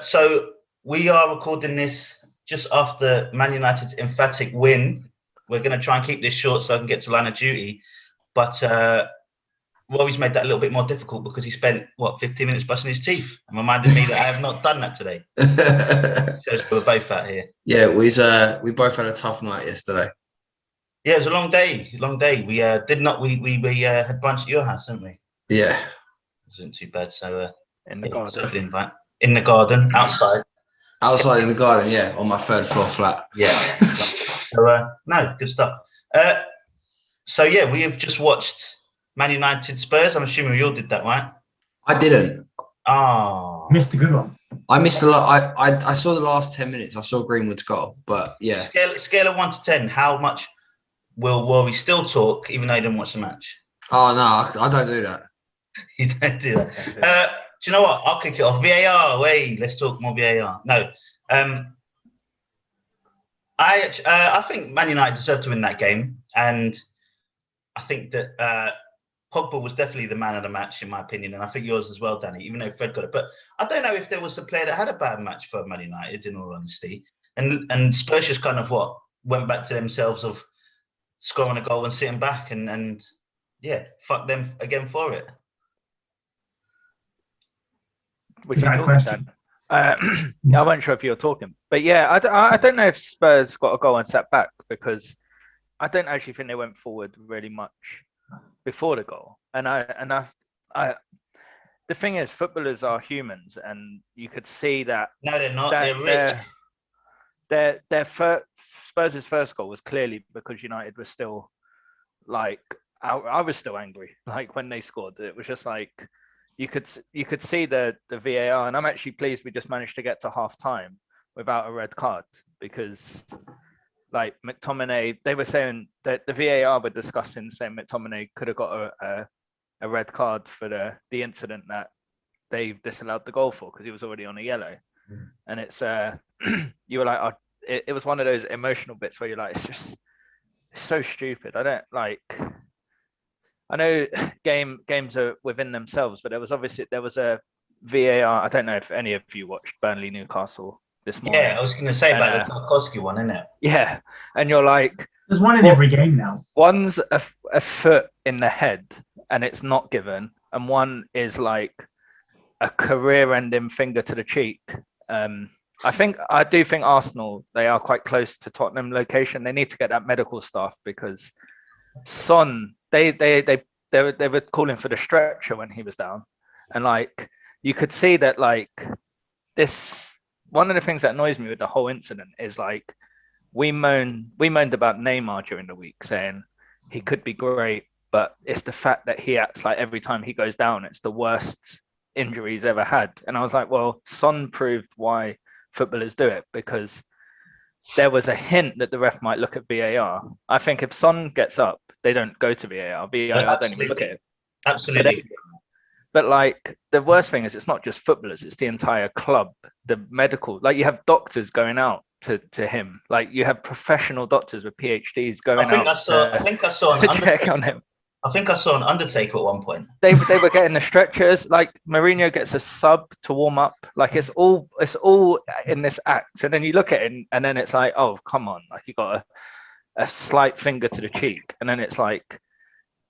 So we are recording this just after Man United's emphatic win. We're going to try and keep this short so I can get to line of duty. But Rory's made that a little bit more difficult because he spent, 15 minutes brushing his teeth and reminded me that I have not done that today. So we're both out here. Yeah, we both had a tough night yesterday. Yeah, it was a long day. We had brunch at your house, didn't we? Yeah. It wasn't too bad. So in the garden. In the garden, outside. Outside in the garden, yeah, on my third floor flat. Yeah. So no, good stuff. So yeah, we have just watched Man United Spurs. I'm assuming we all did that, right? I didn't. Oh, missed a good one. I missed a lot. I saw the last 10 minutes. I saw Greenwood's goal, but yeah. Scale of 1 to 10. How much will we still talk, even though you didn't watch the match? Oh no, I don't do that. You don't do that. Do you know what? I'll kick it off. VAR. Wait, let's talk more VAR. No. I think Man United deserved to win that game, and I think that Pogba was definitely the man of the match, in my opinion, and I think yours as well, Danny, even though Fred got it. But I don't know if there was a player that had a bad match for Man United, in all honesty. And Spurs just kind of went back to themselves of scoring a goal and sitting back and yeah, fuck them again for it. Which I wasn't sure if you were talking, but yeah, I don't know if Spurs got a goal and sat back because I don't actually think they went forward really much before the goal. And I the thing is, footballers are humans, and you could see that. No, they're not. They're rich. Spurs' first goal was clearly because United was still like I was still angry. Like when they scored, it was just like. You could see the VAR, and I'm actually pleased we just managed to get to half time without a red card because, like McTominay, they were saying that the VAR were discussing saying McTominay could have got a red card for the incident that they disallowed the goal for because he was already on a yellow, and it's you were like it was one of those emotional bits where you're like it's so stupid. I don't like. I know games are within themselves, but there was a VAR. I don't know if any of you watched Burnley Newcastle this morning. Yeah, I was going to say about the Tarkowski one, isn't it? Yeah, and you're like, there's one in every game now. One's a foot in the head, and it's not given, and one is like a career-ending finger to the cheek. I do think Arsenal, they are quite close to Tottenham location. They need to get that medical staff because Son. They were calling for the stretcher when he was down, and like you could see that like this. One of the things that annoys me with the whole incident is like we moaned about Neymar during the week, saying he could be great, but it's the fact that he acts like every time he goes down, it's the worst injury he's ever had. And I was like, well, Son proved why footballers do it because there was a hint that the ref might look at VAR. I think if Son gets up, they don't go to VAR. VAR don't even look at it. Absolutely. But like the worst thing is it's not just footballers, it's the entire club, the medical. Like you have doctors going out to him. Like you have professional doctors with PhDs going out. I think I saw check on him. I think I saw an Undertaker at one point. They were getting the stretchers. Like Mourinho gets a sub to warm up. Like it's all in this act. And then you look at it and then it's like, oh come on, like you got a slight finger to the cheek, and then it's like,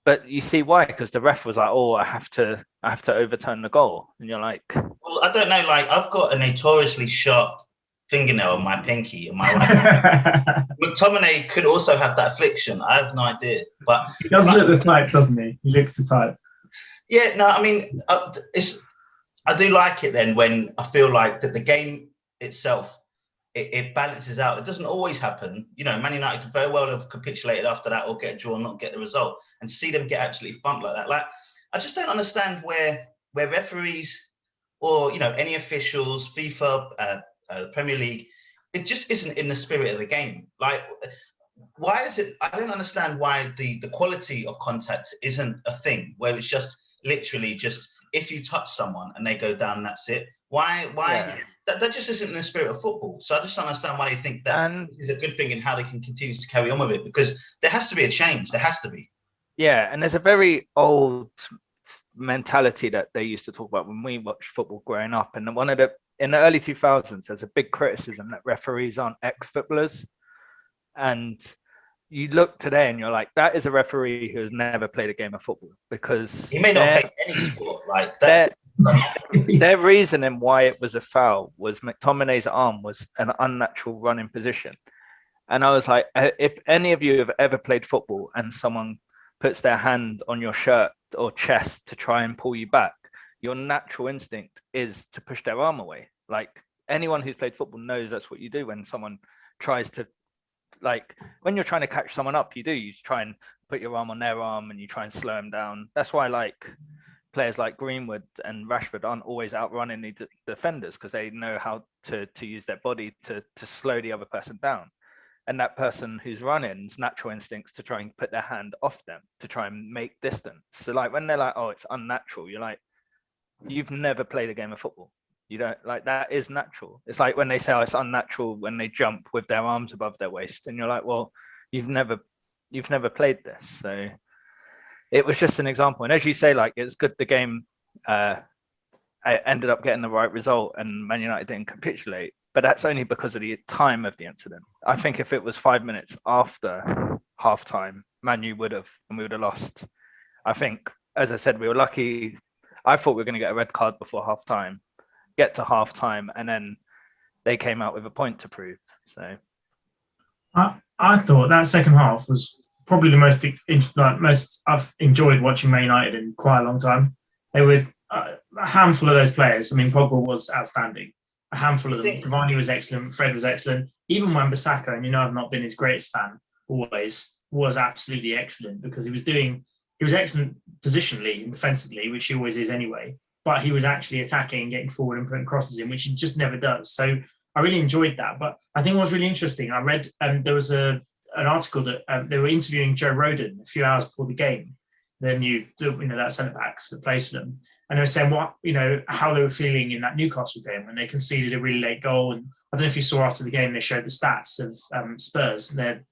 but you see why? Because the ref was like, oh, I have to overturn the goal, and you're like, well, I don't know. Like I've got a notoriously sharp fingernail on my pinky and my right. McTominay could also have that affliction. I have no idea, but he does look the type, doesn't he? He looks the type. Yeah, no, I mean, I do like it then when I feel like that the game itself. It balances out. It doesn't always happen. You know, Man United could very well have capitulated after that or get a draw and not get the result. And to see them get absolutely thumped like that. Like, I just don't understand where referees or, you know, any officials, FIFA, Premier League, it just isn't in the spirit of the game. Like, why is it? I don't understand why the quality of contact isn't a thing where it's just literally just if you touch someone and they go down, that's it. Why? Yeah. That just isn't in the spirit of football. So I just don't understand why they think that is a good thing and how they can continue to carry on with it, because there has to be a change. There has to be. Yeah, and there's a very old mentality that they used to talk about when we watched football growing up. And one of the in the early 2000s, there's a big criticism that referees aren't ex-footballers. And you look today and you're like, that is a referee who has never played a game of football, because He may not play any sport like that. Their reasoning why it was a foul was McTominay's arm was an unnatural running position. And I was like, if any of you have ever played football and someone puts their hand on your shirt or chest to try and pull you back, your natural instinct is to push their arm away. Like, anyone who's played football knows that's what you do when someone tries to, like, when you're trying to catch someone up, you try and put your arm on their arm and you try and slow them down. That's why, like, players like Greenwood and Rashford aren't always outrunning the defenders, because they know how to use their body to slow the other person down. And that person who's running's natural instincts to try and put their hand off them to try and make distance. So, like, when they're like, oh, it's unnatural, you're like, you've never played a game of football. You don't, like, that is natural. It's like when they say, oh, it's unnatural when they jump with their arms above their waist, and you're like, well, you've never played this. So it was just an example. And as you say, like, it's good the game I ended up getting the right result and Man United didn't capitulate, but that's only because of the time of the incident. I think if it was 5 minutes after halftime, Man U would have, and we would have lost. I think, as I said, we were lucky. I thought we were going to get a red card before halftime, get to halftime, and then they came out with a point to prove. So I thought that second half was probably the most I've enjoyed watching Man United in quite a long time. They were a handful of those players. I mean, Pogba was outstanding. A handful of them. Cavani was excellent. Fred was excellent. Even Wan-Bissaka, and I've not been his greatest fan always, was absolutely excellent, because he was excellent positionally and defensively, which he always is anyway. But he was actually attacking, getting forward and putting crosses in, which he just never does. So I really enjoyed that. But I think what was really interesting, I read there was an article that they were interviewing Joe Rodon a few hours before the game. Then that centre back that plays for them, and they were saying how they were feeling in that Newcastle game when they conceded a really late goal. And I don't know if you saw after the game, they showed the stats of Spurs. They're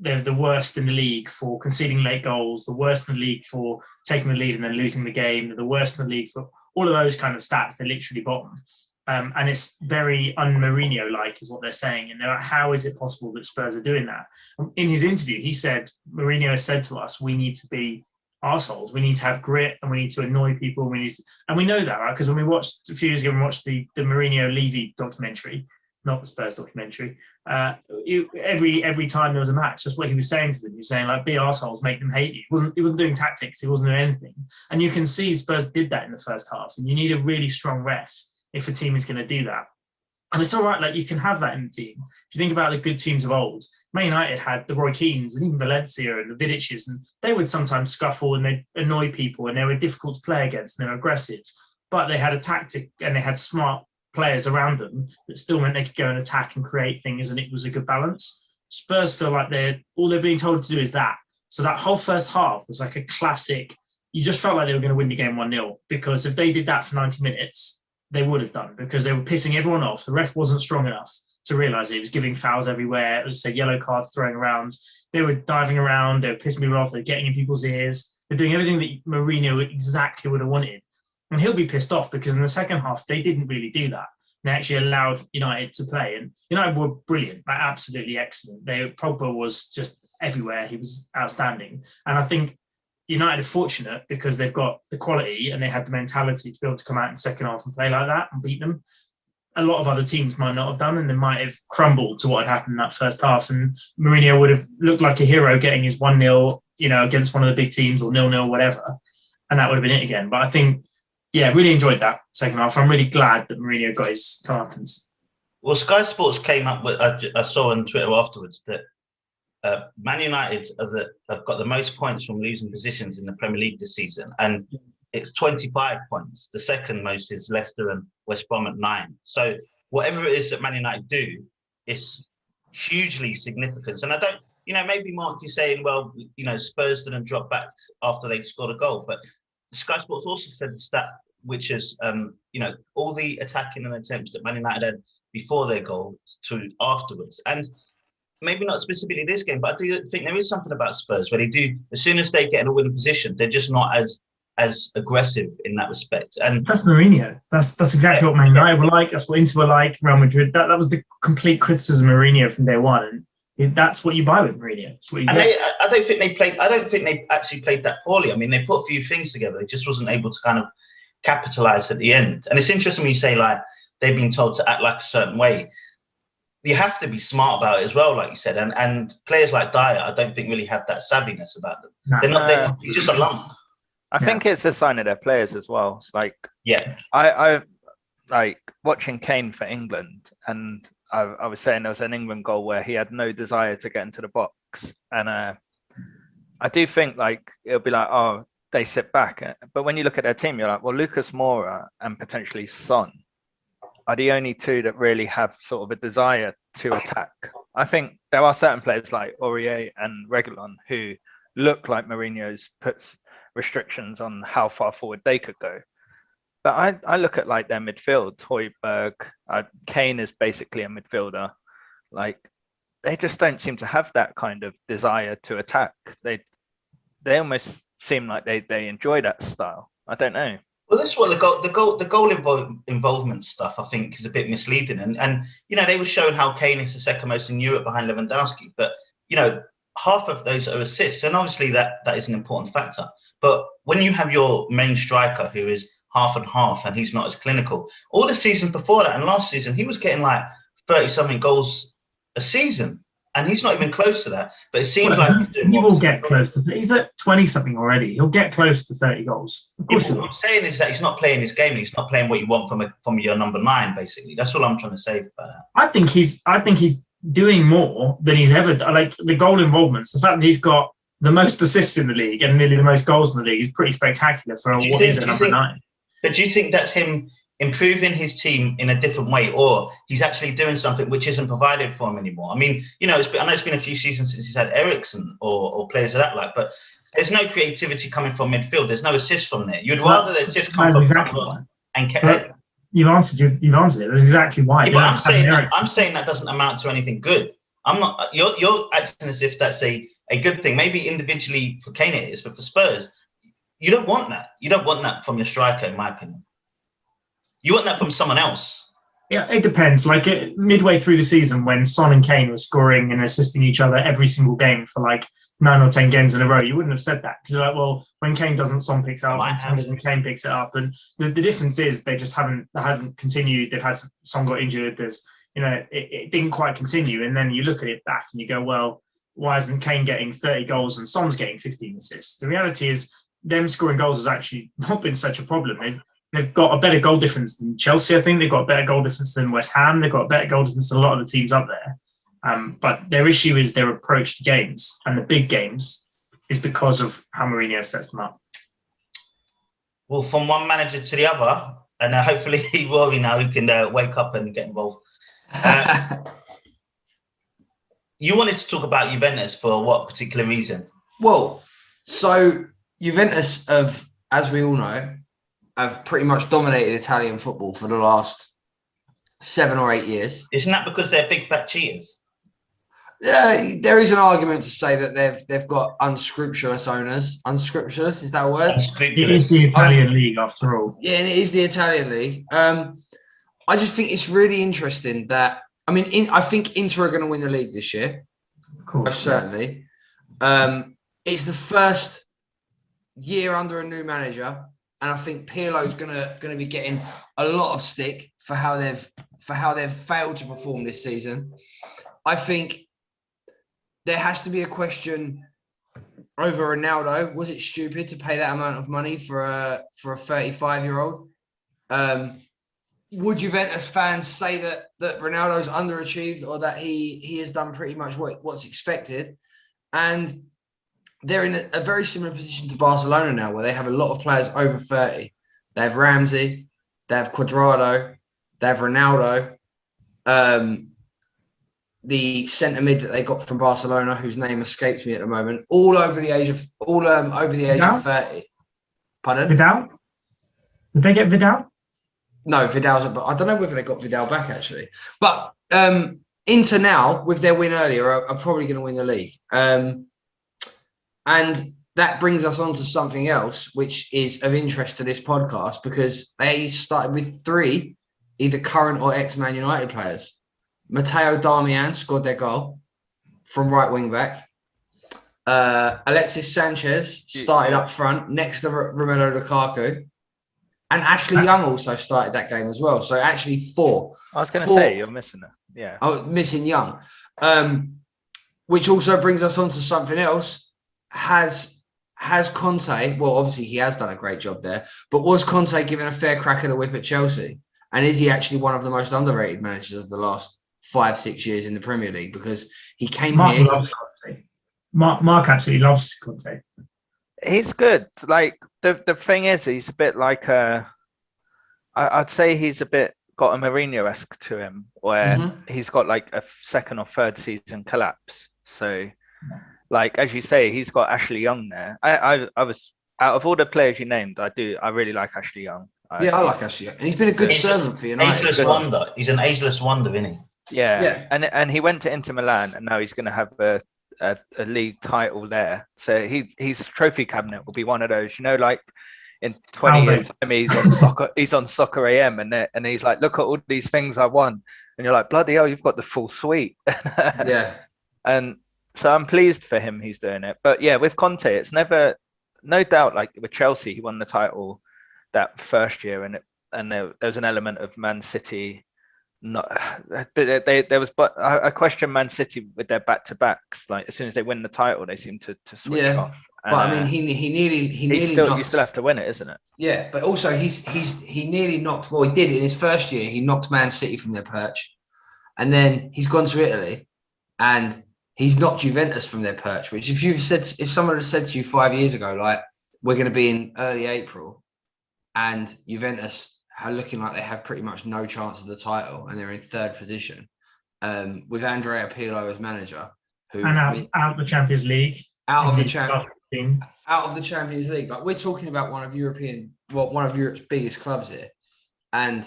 the worst in the league for conceding late goals, the worst in the league for taking the lead and then losing the game, they're the worst in the league for all of those kind of stats. They're literally bottom. And it's very un-Mourinho-like is what they're saying. And they're like, how is it possible that Spurs are doing that? In his interview, he said, Mourinho has said to us, we need to be arseholes. We need to have grit and we need to annoy people. And we know that, right? Because when we watched a few years ago, we watched the Mourinho-Levy documentary, not the Spurs documentary. Every time there was a match, that's what he was saying to them. He was saying, like, be arseholes, make them hate you. He wasn't doing tactics. He wasn't doing anything. And you can see Spurs did that in the first half. And you need a really strong ref if a team is going to do that. And it's all right, like, you can have that in the team. If you think about the good teams of old, Man United had the Roy Keanes and even Valencia and the Vidics, and they would sometimes scuffle and they'd annoy people and they were difficult to play against and they were aggressive. But they had a tactic and they had smart players around them that still meant they could go and attack and create things, and it was a good balance. Spurs feel like all they're being told to do is that. So that whole first half was like a classic. You just felt like they were going to win the game 1-0, because if they did that for 90 minutes, they would have done, because they were pissing everyone off. The ref wasn't strong enough to realise it. He was giving fouls everywhere. It was yellow cards throwing around. They were diving around. They were pissing people off. They're getting in people's ears. They're doing everything that Mourinho exactly would have wanted. And he'll be pissed off because in the second half, they didn't really do that. They actually allowed United to play. And United were brilliant, like absolutely excellent. Pogba was just everywhere. He was outstanding. And I think United are fortunate because they've got the quality and they had the mentality to be able to come out in the second half and play like that and beat them. A lot of other teams might not have done, and they might have crumbled to what had happened in that first half. And Mourinho would have looked like a hero getting his 1-0, against one of the big teams, or 0-0, whatever. And that would have been it again. But I think, really enjoyed that second half. I'm really glad that Mourinho got his comeuppance. Well, Sky Sports came up with, I saw on Twitter afterwards that Man United have got the most points from losing positions in the Premier League this season, and it's 25 points. The second most is Leicester and West Brom at 9. So whatever it is that Man United do, it's hugely significant. And I don't, maybe Mark, you're saying, well, Spurs didn't drop back after they scored a goal, but Sky Sports also said the stat, which is, all the attacking and attempts that Man United had before their goal to afterwards. And maybe not specifically this game, but I do think there is something about Spurs where they do, as soon as they get in a winning position, they're just not as as aggressive in that respect. And that's Mourinho. That's exactly what Man United were like. That's what Inter were like. Real Madrid. That was the complete criticism of Mourinho from day one. And that's what you buy with Mourinho. That's what you get. I don't think they actually played that poorly. I mean, they put a few things together. They just wasn't able to kind of capitalize at the end. And it's interesting when you say like they've been told to act like a certain way. You have to be smart about it as well, like you said. And players like Dyer, I don't think really have that savviness about them. No. They're not. He's just a lump. I think it's a sign of their players as well. It's like, yeah, I like watching Kane for England, and I was saying there was an England goal where he had no desire to get into the box, and I do think like it'll be like, oh, they sit back, but when you look at their team, you're like, well, Lucas Moura and potentially Son are the only two that really have sort of a desire to attack. I think there are certain players like Aurier and Reguilon who look like Mourinho's puts restrictions on how far forward they could go. But I look at like their midfield, Højbjerg, Kane is basically a midfielder. Like they just don't seem to have that kind of desire to attack. They almost seem like they enjoy that style. I don't know. Well, this is what the goal involvement stuff I think is a bit misleading, and you know they were showing how Kane is the second most in Europe behind Lewandowski, but you know half of those are assists, and obviously that is an important factor. But when you have your main striker who is half and half, and he's not as clinical, all the seasons before that and last season he was getting like 30-something goals a season. And he's not even close to that. But it seems like he's doing he will get close to. He's at 20-something already. He'll get close to 30 goals. Of course, what I'm saying is that he's not playing his game. He's not playing what you want from your number 9. Basically, that's all I'm trying to say about that. I think he's doing more than he's ever done. Like the goal involvements, the fact that he's got the most assists in the league and nearly the most goals in the league is pretty spectacular for what is a number 9. But do you think that's him improving his team in a different way, or he's actually doing something which isn't provided for him anymore? I mean, you know, I know it's been a few seasons since he's had Eriksen or players of that like, but there's no creativity coming from midfield. There's no assist from there. You'd rather there's just come from and you've answered it. That's exactly why. Yeah, but I'm saying that doesn't amount to anything good. I'm not. You're acting as if that's a good thing. Maybe individually for Kane it is, but for Spurs, you don't want that. You don't want that from your striker, in my opinion. You want that from someone else. Yeah, it depends. Like midway through the season, when Son and Kane were scoring and assisting each other every single game for like 9 or 10 games in a row, you wouldn't have said that because you're like, well, when Kane doesn't, Son picks it up, and Son doesn't, Kane picks it up, and the difference is they just hasn't continued. They've had Son got injured. There's it didn't quite continue, and then you look at it back and you go, well, why isn't Kane getting 30 goals and Son's getting 15 assists? The reality is, them scoring goals has actually not been such a problem. They've got a better goal difference than Chelsea, I think. They've got a better goal difference than West Ham. They've got a better goal difference than a lot of the teams up there. But their issue is their approach to games, and the big games is because of how Mourinho sets them up. Well, from one manager to the other, and hopefully Rory now he can wake up and get involved. You wanted to talk about Juventus for what particular reason? Well, so Juventus as we all know, have pretty much dominated Italian football for the last 7 or 8 years. Isn't that because they're big fat cheaters? There is an argument to say that they've got unscrupulous owners. Unscrupulous, is that a word? It is the Italian league, after all. Yeah, and it is the Italian league. I just think it's really interesting that, I mean, I think Inter are going to win the league this year. Of course. Most certainly. It's the first year under a new manager. And I think Pirlo's gonna be getting a lot of stick for how they've failed to perform this season. I think there has to be a question over Ronaldo. Was it stupid to pay that amount of money for a 35-year-old? Would Juventus fans say that Ronaldo's underachieved, or that he has done pretty much what's expected? And they're in a very similar position to Barcelona now, where they have a lot of players over 30. They have Ramsey, they have Cuadrado, they have Ronaldo, the centre mid that they got from Barcelona, whose name escapes me at the moment, all over the age of 30. Pardon? Vidal? Did they get Vidal? No, Vidal's. But I don't know whether they got Vidal back actually. But Inter now, with their win earlier, are probably going to win the league. And that brings us on to something else, which is of interest to this podcast, because they started with 3 either current or ex-Man United players. Matteo Darmian scored their goal from right wing back. Alexis Sanchez started up front next to Romelu Lukaku. And Ashley Young also started that game as well. So actually 4. I was going to say, you're missing it. Yeah. Oh, missing Young. Which also brings us on to something else. Has Conte, well, obviously he has done a great job there, but was Conte given a fair crack of the whip at Chelsea? And is he actually one of the most underrated managers of the last 5-6 years in the Premier League? Because he came Mark here. Loves Conte. Mark absolutely loves Conte. He's good. Like the thing is, he's a bit like I'd say he's a bit got a Mourinho-esque to him, where he's got like a second or third season collapse. So, like as you say, he's got Ashley Young there. I was out of all the players you named, I really like Ashley Young. I like Ashley Young, and he's been a good servant for United. Ageless wonder. He's an ageless wonder, isn't he? Yeah. And he went to Inter Milan, and now he's going to have a league title there. So his trophy cabinet will be one of those, like in 20 years time he's on Soccer AM and he's like, look at all these things I won, and you're like, bloody hell, you've got the full suite. Yeah. And so I'm pleased for him he's doing it. But yeah, with Conte, it's never, no doubt, like with Chelsea, he won the title that first year, and there was an element of Man City. There was, but I question Man City with their back-to-backs. Like as soon as they win the title, they seem to switch off. But I mean, he nearly you still have to win it, isn't it? Yeah, but also he nearly knocked. Well, he did in his first year. He knocked Man City from their perch, and then he's gone to Italy, and he's knocked Juventus from their perch. Which, if someone had said to you 5 years ago, like we're going to be in early April, and Juventus are looking like they have pretty much no chance of the title, and they're in 3rd position, with Andrea Pirlo as manager, out of the Champions League, out of the Champions League. Like we're talking about one of Europe's biggest clubs here, and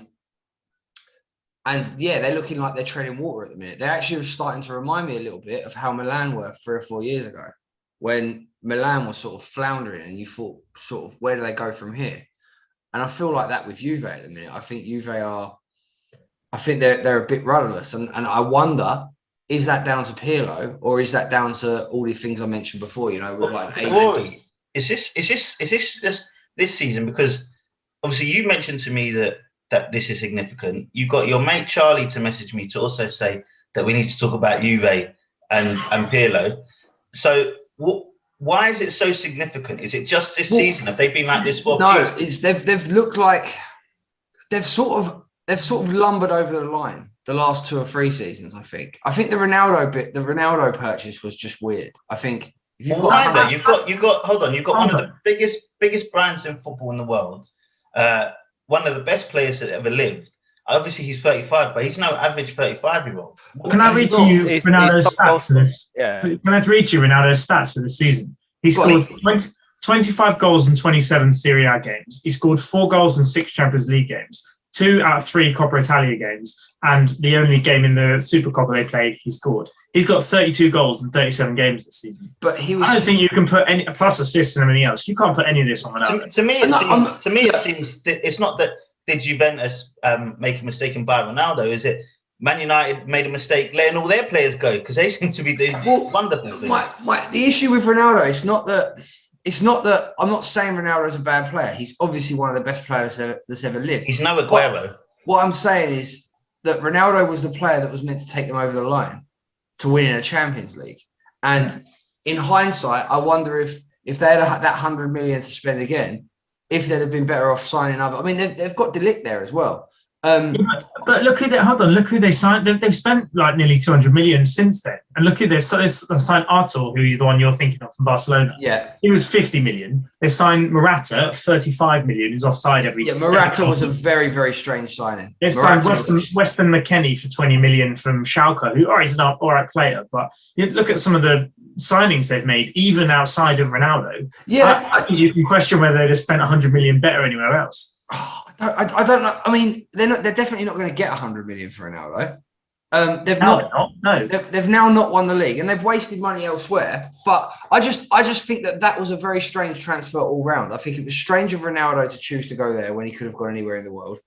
yeah, they're looking like they're treading water at the minute. They're actually starting to remind me a little bit of how Milan were 3 or 4 years ago, when Milan was sort of floundering, and you thought, sort of, where do they go from here? And I feel like that with Juve at the minute. I think they're a bit rudderless. And I wonder, is that down to Pirlo, or is that down to all the things I mentioned before, with like Rory, is this just this season? Because obviously you mentioned to me that this is significant. You got your mate Charlie to message me to also say that we need to talk about Juve and Pirlo. So why is it so significant? Is it just this season? Have they been like this for? No, it's they've looked like they've sort of lumbered over the line the last 2 or 3 seasons. I think the Ronaldo purchase was just weird. I think if you've got you've got one of the biggest brands in football in the world, one of the best players that ever lived. Obviously, he's 35, but he's no average 35-year-old. Can I read to you Ronaldo's stats for this? Yeah. Can I read to you Ronaldo's stats for this season? He scored 25 goals in 27 Serie A games. He scored 4 goals in 6 Champions League games, 2 out of 3 Coppa Italia games, and the only game in the Super Coppa they played, he scored. He's got 32 goals in 37 games this season. But I don't think you can put any plus assists and everything else. You can't put any of this on Ronaldo. To me, it seems it's not that. Did Juventus make a mistake in buying Ronaldo? Is it Man United made a mistake letting all their players go because they seem to be doing wonderful things? The issue with Ronaldo, it's not that I'm not saying Ronaldo is a bad player. He's obviously one of the best players that's ever lived. He's no Aguero. What I'm saying is that Ronaldo was the player that was meant to take them over the line to win in a Champions League. And in hindsight, I wonder if they had that 100 million to spend again, if they'd have been better off signing other. I mean, they've got De Ligt there as well. But look who they signed. They've spent like nearly 200 million since then. And look who they've signed Artur, who the one you're thinking of from Barcelona. Yeah. He was 50 million. They signed Morata, 35 million. He's offside every year. Yeah, Morata was a very, very strange signing. They've signed Weston McKennie for 20 million from Schalke, who he's an all right player. But you look at some of the signings they've made, even outside of Ronaldo. Yeah. I think you can question whether they'd have spent 100 million better anywhere else. I don't know. I mean, they're definitely not going to get 100 million for Ronaldo. They've No, not. no. They've now not won the league, and they've wasted money elsewhere. But I just think that was a very strange transfer all round. I think it was strange of Ronaldo to choose to go there when he could have gone anywhere in the world.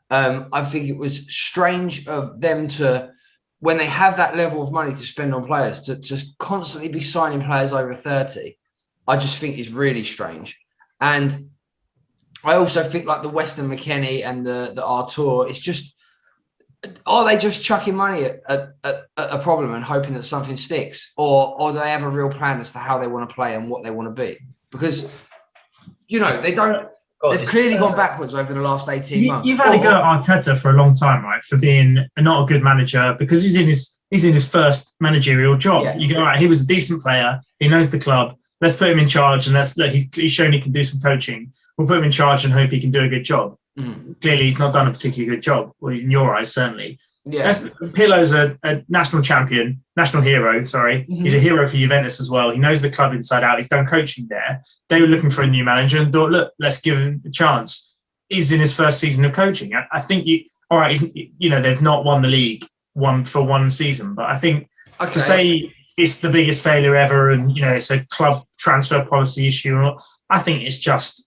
I think it was strange of them to, when they have that level of money to spend on players, to just constantly be signing players over 30. I just think is really strange. And I also think like the Weston McKennie and the Artur, it's just, are they just chucking money at a problem and hoping that something sticks, or do they have a real plan as to how they want to play and what they want to be? Because they don't. They've clearly gone backwards over the last 18 months. You've had a go at Arteta for a long time, right? For being not a good manager, because he's in his first managerial job. Yeah. You go, right, he was a decent player. He knows the club. Let's put him in charge, and he's shown he can do some coaching. We'll put him in charge and hope he can do a good job. Clearly, he's not done a particularly good job, well, in your eyes, certainly. Yeah. Pirlo's a national champion, national hero, sorry. Mm-hmm. He's a hero for Juventus as well. He knows the club inside out. He's done coaching there. They were looking for a new manager and thought, look, let's give him a chance. He's in his first season of coaching. I think, they've not won the league for one season, but I think to say it's the biggest failure ever and, it's a club transfer policy issue, I think it's just,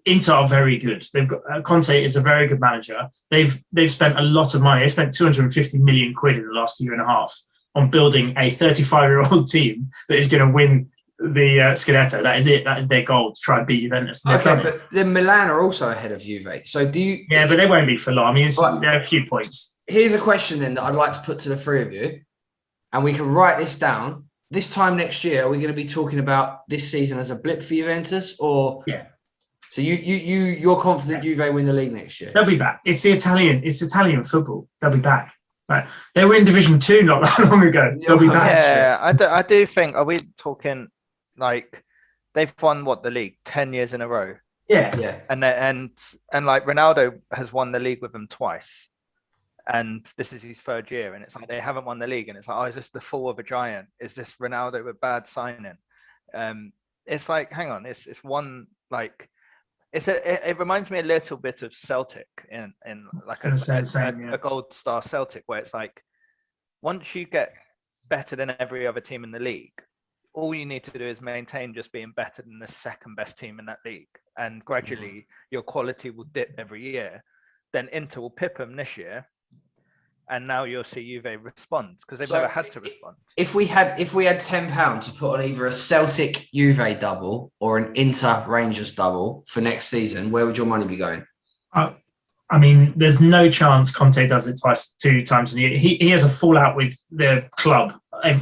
Inter are very good. They've got Conte is a very good manager. They've spent a lot of money. They spent 250 million quid in the last year and a half on building a 35-year-old team that is going to win the Scudetto. That is it. That is their goal, to try and beat Juventus. Okay, but then Milan are also ahead of Juve. So do you? Yeah, but they won't be for long. I mean, there are a few points. Here's a question then that I'd like to put to the three of you, and we can write this down. This time next year, are we going to be talking about this season as a blip for Juventus, or? Yeah. So you're confident Juve win the league next year? They'll be back. It's Italian football. They'll be back. Right. They were in Division 2 not that long ago. They'll be back. Yeah, I do think. Are we talking like they've won the league 10 years in a row? Yeah. Yeah. And like Ronaldo has won the league with them twice, and this is his third year, and it's like they haven't won the league, and it's like, is this the fall of a giant? Is this Ronaldo with bad signing? It's like, hang on, it's one like. It reminds me a little bit of Celtic in like a gold star Celtic, where it's like once you get better than every other team in the league, all you need to do is maintain just being better than the second best team in that league, and gradually your quality will dip every year. Then Inter will pip them this year, and now you'll see Juve respond because they've never had to respond. If we had £10 to put on either a Celtic Juve double or an Inter Rangers double for next season, where would your money be going? I mean, there's no chance Conte does it two times a year. He has a fallout with the club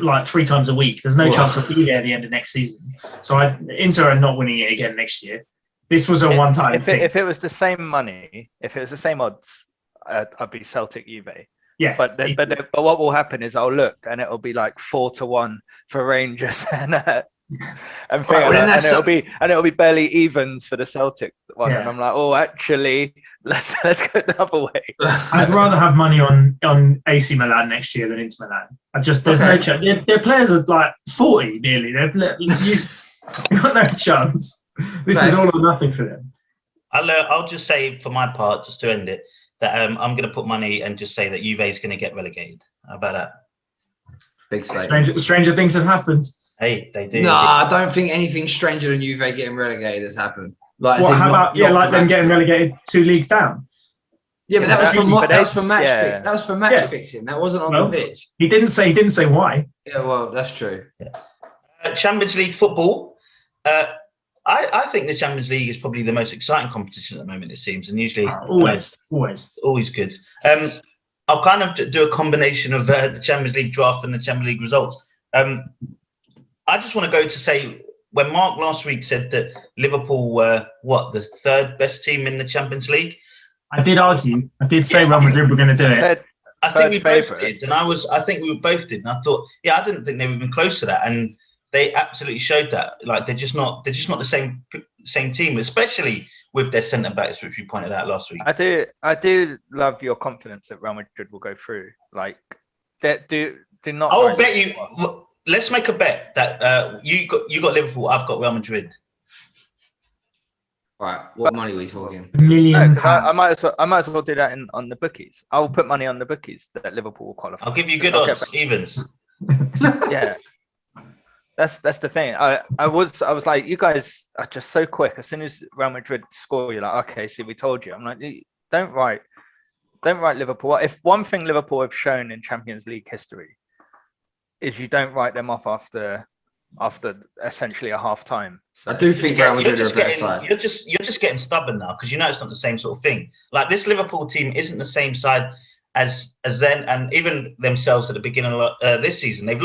like 3 times a week. There's no chance he'll be there at the end of next season. So Inter are not winning it again next year. This was a one-time thing. If it was the same money, if it was the same odds, I'd be Celtic Juve. Yeah, but what will happen is I'll look and it'll be like 4-1 for Rangers and it'll be barely evens for the Celtic one, and I'm like, oh, actually, let's go the other way. I'd rather have money on AC Milan next year than Inter Milan. There's no chance. Their players are like 40 nearly. They've got no chance. This is all or nothing for them. I'll just say for my part, just to end it, that I'm going to put money and just say that Juve is going to get relegated. How about that? Big statement. Stranger things have happened. Hey, they do. No, I don't think anything stranger than Juve getting relegated has happened. Like, how about them getting relegated 2 leagues down? Yeah, but that was for match fixing. That was for match fixing. That wasn't on the pitch. He didn't say why. Yeah, well, that's true. Champions League football. I think the Champions League is probably the most exciting competition at the moment, it seems, and usually always good. I'll kind of do a combination of the Champions League draft and the Champions League results. I just want to go to say, when Mark last week said that Liverpool were the 3rd best team in the Champions League, I did argue. I did say Real Madrid were going to do it. I think we both did, and I think we both did, and I thought, I didn't think they were even close to that, and they absolutely showed that. Like they're just not the same team, especially with their centre backs, which we pointed out last week. I do love your confidence that Real Madrid will go through. Like, do not. I'll bet you. Let's make a bet that you got Liverpool. I've got Real Madrid. Right, what money are we talking? £1 million. No, 'cause I might as well do that on the bookies. I'll put money on the bookies that Liverpool will qualify. I'll give you good I'll get odds, evens. Yeah, that's the thing. I was like, you guys are just so quick. As soon as Real Madrid score, you're like, okay, see, we told you. I'm like, don't write Liverpool. If one thing Liverpool have shown in Champions League history is you don't write them off after essentially a half time. So, I do think Real Madrid are a better side. You're just getting stubborn now because you know it's not the same sort of thing. Like this Liverpool team isn't the same side as then, and even themselves at the beginning of this season. They've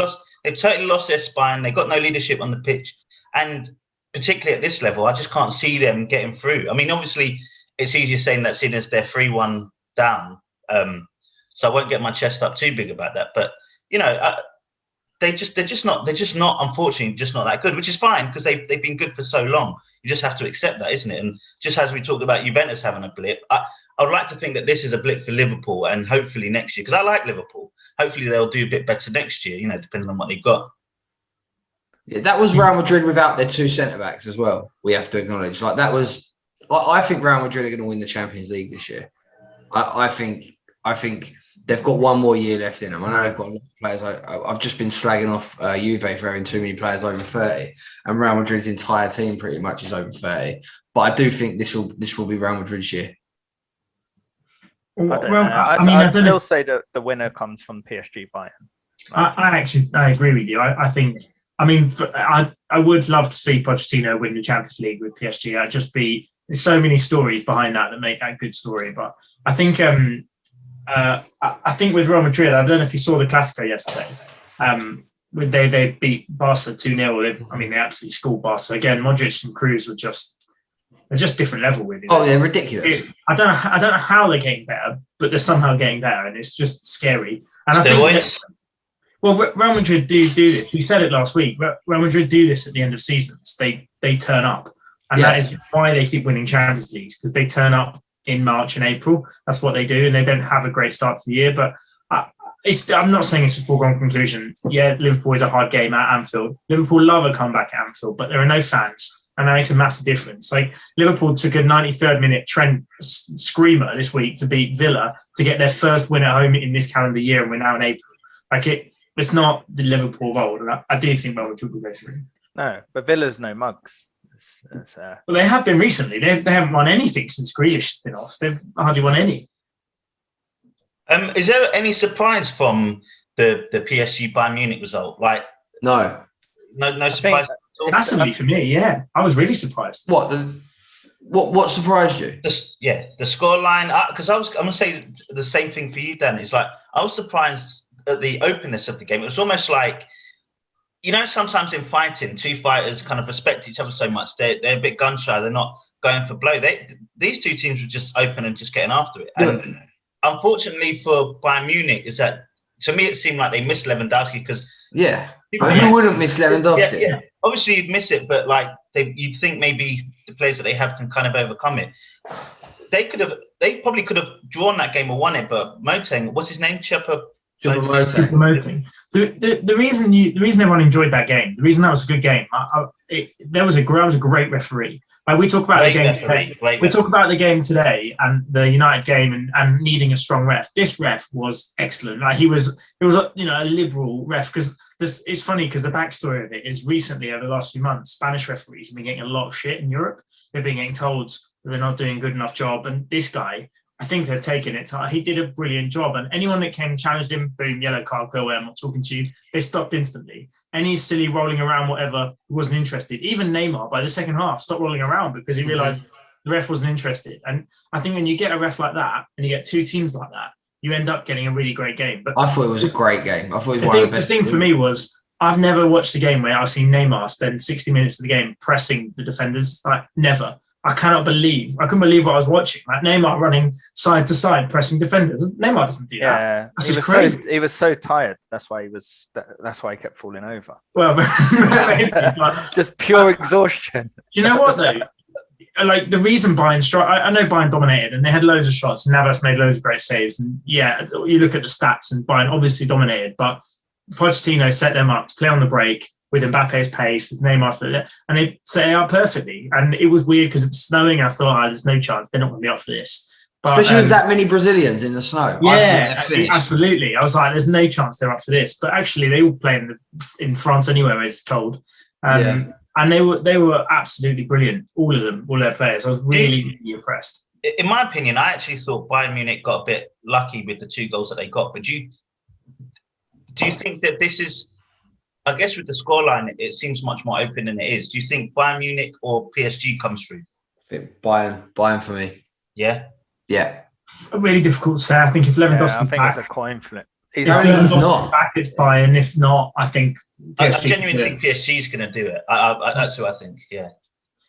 totally lost their spine. They've got no leadership on the pitch, and particularly at this level, I just can't see them getting through. I mean, obviously, it's easier saying that seeing as they're 3-1 down, so I won't get my chest up too big about that. But you know. They're just not unfortunately just not that good, which is fine because they've been good for so long. You just have to accept that, isn't it? And just as we talked about Juventus having a blip, I would like to think that this is a blip for Liverpool and hopefully next year, because I like Liverpool. Hopefully they'll do a bit better next year, you know, depending on what they've got. Yeah, that was Real Madrid without their two centre-backs as well. We have to acknowledge. Like that was, I think Real Madrid are going to win the Champions League this year. I think they've got one more year left in them. I know they've got a lot of players. I've just been slagging off Juve for having too many players over 30, and Real Madrid's entire team pretty much is over 30. But I do think this will be Real Madrid's year. I'd still say that the winner comes from PSG Bayern. I agree with you. I would love to see Pochettino win the Champions League with PSG. There's so many stories behind that make that a good story. But I think with Real Madrid, I don't know if you saw the Clasico yesterday. They beat Barca 2-0. They absolutely schooled Barca again. Modric and Kroos were they're just different level with it. Oh, they're ridiculous. I don't know how they're getting better, but they're somehow getting better, and it's just scary. And I think Real Madrid do this. We said it last week. Real Madrid do this at the end of seasons. They turn up, and that is why they keep winning Champions Leagues, because they turn up in March and April. That's what they do, and they don't have a great start to the year. But I'm not saying it's a foregone conclusion. Yeah, Liverpool is a hard game at Anfield. Liverpool love a comeback at Anfield, but there are no fans, and that makes a massive difference. Like Liverpool took a 93rd minute Trent screamer this week to beat Villa to get their first win at home in this calendar year, and we're now in April. It's not the Liverpool of old, and I do think Real Madrid will go through. No, but Villa's no mugs. Well, they have been recently. They haven't won anything since Grealish has been off. They've hardly won any. Is there any surprise from the PSG Bayern Munich result? Like no surprise. Massively for me, yeah. I was really surprised. What surprised you? The scoreline. Because I'm gonna say the same thing for you, Dan. It's like I was surprised at the openness of the game. It was almost like, you know, sometimes in fighting, two fighters kind of respect each other so much. They're a bit gun shy. They're not going for blow. These two teams were just open and just getting after it. And unfortunately for Bayern Munich, is that to me it seemed like they missed Lewandowski because who wouldn't miss Lewandowski? Yeah. Obviously you'd miss it, but like you'd think maybe the players that they have can kind of overcome it. They probably could have drawn that game or won it, but Moteng, what's his name? Choupo-Moting. The reason everyone enjoyed that game, the reason that was a good game, that was a great referee. We talk about the game today. We talk about the game today and the United game and needing a strong ref. This ref was excellent. Like he was a liberal ref, because it's funny because the backstory of it is recently over the last few months, Spanish referees have been getting a lot of shit in Europe. They've been getting told that they're not doing a good enough job, and this guy, I think they've taken it. He did a brilliant job. And anyone that came and challenged him, boom, yellow card, go away, I'm not talking to you. They stopped instantly. Any silly rolling around, whatever, who wasn't interested. Even Neymar, by the second half, stopped rolling around because he realised the ref wasn't interested. And I think when you get a ref like that, and you get two teams like that, you end up getting a really great game. But I thought it was a great game. I thought it was one of the best. The thing for me was, I've never watched a game where I've seen Neymar spend 60 minutes of the game pressing the defenders. Like, never. I couldn't believe what I was watching. Like Neymar running side to side, pressing defenders. Neymar doesn't do that. He was so tired. That's why he kept falling over. Well, just pure exhaustion. Do you know what though? Like the reason Bayern I know Bayern dominated and they had loads of shots and Navas made loads of great saves. And yeah, you look at the stats and Bayern obviously dominated, but Pochettino set them up to play on the break. with Mbappe's pace, with Neymar's, and they set it up perfectly. And it was weird because it's snowing. I thought, there's no chance they're not going to be up for this. But, especially with that many Brazilians in the snow. Yeah, absolutely. I was like, there's no chance they're up for this. But actually, they all play in France anyway, where it's cold. And they were absolutely brilliant, all of them, all their players. I was really impressed. In my opinion, I actually thought Bayern Munich got a bit lucky with the 2 goals that they got. But do you think that this is, I guess with the scoreline, it seems much more open than it is. Do you think Bayern Munich or PSG comes through? Bayern for me. Yeah? Yeah. Really difficult to say. I think if Lewandowski's back, it's a coin flip. He's not back, it's Bayern. If not, I think PSG I genuinely think PSG is going to do it. That's who I think. Yeah.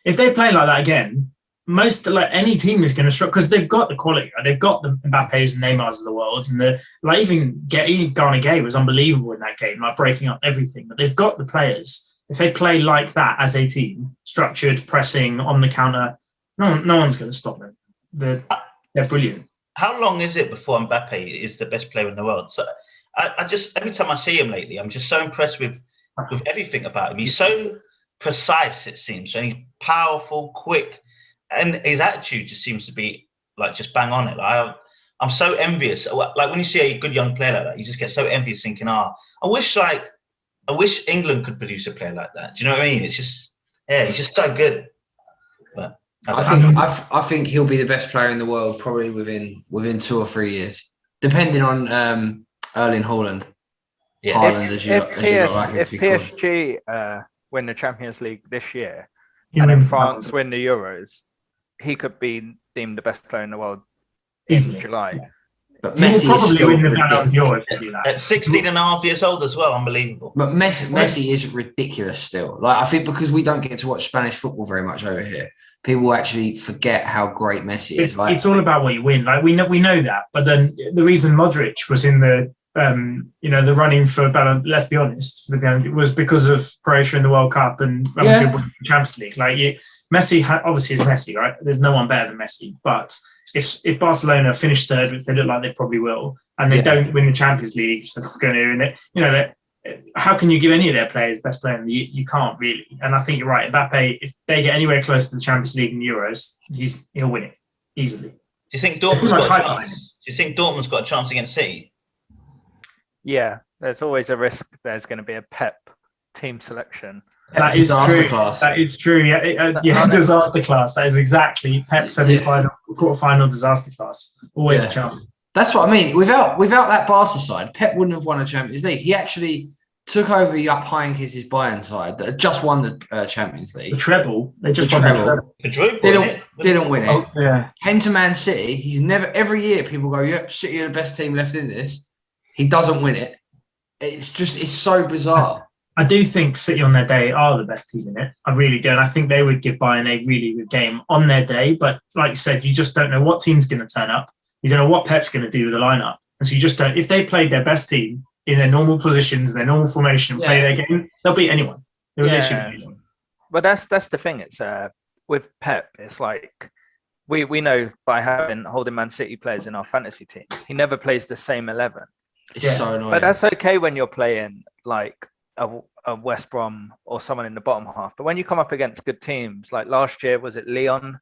If they play like that again, any team is going to struggle because they've got the quality. They've got the Mbappes and Neymars of the world, and even Ghana Gay was unbelievable in that game, like breaking up everything. But they've got the players. If they play like that as a team, structured, pressing on the counter, no one's going to stop them. They're brilliant. How long is it before Mbappe is the best player in the world? So I just, every time I see him lately, I'm just so impressed with everything about him. He's so precise, it seems, and he's powerful, quick, and his attitude just seems to be like just bang on it. Like I'm so envious. Like when you see a good young player like that, you just get so envious, thinking, I wish England could produce a player like that. Do you know what I mean? It's just, he's just so good. But I think he'll be the best player in the world probably within 2 or 3 years, depending on Erling Haaland. Yeah. If PSG win the Champions League this year, and then France win the Euros, he could be deemed the best player in the world in July. But Messi is still ridiculous. At 16 and a half years old as well, unbelievable. But Messi is ridiculous still. Like, I think because we don't get to watch Spanish football very much over here, people actually forget how great Messi is. Like, it's all about what you win. Like we know that, but then the reason Modric was in the the running for Ballon, let's be honest, it was because of Croatia in the World Cup and Real Madrid won the Champions League. Like Messi obviously is Messi, right? There's no one better than Messi, but if Barcelona finish third, which they look like they probably will, and they don't win the Champions League, which they're not going to, and how can you give any of their players best player? You can't really. And I think you're right. Mbappe, if they get anywhere close to the Champions League and Euros, he'll win it easily. Do you think Dortmund's got a chance? Do you think Dortmund's got a chance against City? Yeah, there's always a risk there's going to be a Pep team selection. That is true. That is true. Disaster class. That is exactly Pep semi-final, quarter-final disaster class. Always a chance. That's what I mean. Without that Barca side, Pep wouldn't have won a Champions League. He actually took over the Jupp Heynckes' Bayern side that had just won the Champions League. The treble. They just won the treble. Didn't win it. Oh, yeah. Came to Man City. He's never. Every year people go, "Yep, City are the best team left in this." He doesn't win it. It's so bizarre. I do think City on their day are the best team in it. I really do. And I think they would give Bayern a really good game on their day. But like you said, you just don't know what team's going to turn up. You don't know what Pep's going to do with the lineup. And so you just don't. If they played their best team in their normal positions, their normal formation, and play their game, they'll beat anyone. They'll literally beat anyone. But that's the thing. It's with Pep, it's like we know by holding Man City players in our fantasy team, he never plays the same 11. It's so annoying. But that's okay when you're playing like a West Brom or someone in the bottom half. But when you come up against good teams, like last year, was it Lyon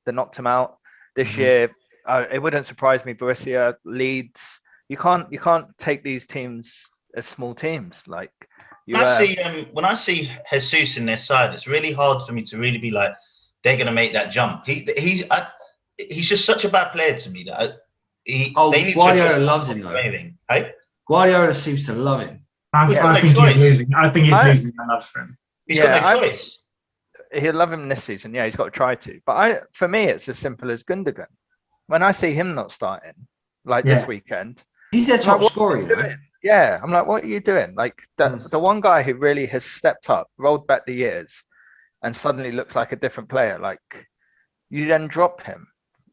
that knocked him out? This year, it wouldn't surprise me. Borussia, Leeds. You can't take these teams as small teams. Like when I see Jesus in their side, it's really hard for me to really be like they're going to make that jump. He's just such a bad player to me that. Guardiola loves him though. Hey? Guardiola seems to love him. I think he's losing. I think he's losing that love for him. He's got no choice. He'll love him this season. Yeah, he's got to try to. But for me, it's as simple as Gundogan. When I see him not starting, like this weekend, he's their top scorer. Yeah, I'm like, what are you doing? Like the one guy who really has stepped up, rolled back the years, and suddenly looks like a different player. Like you then drop him.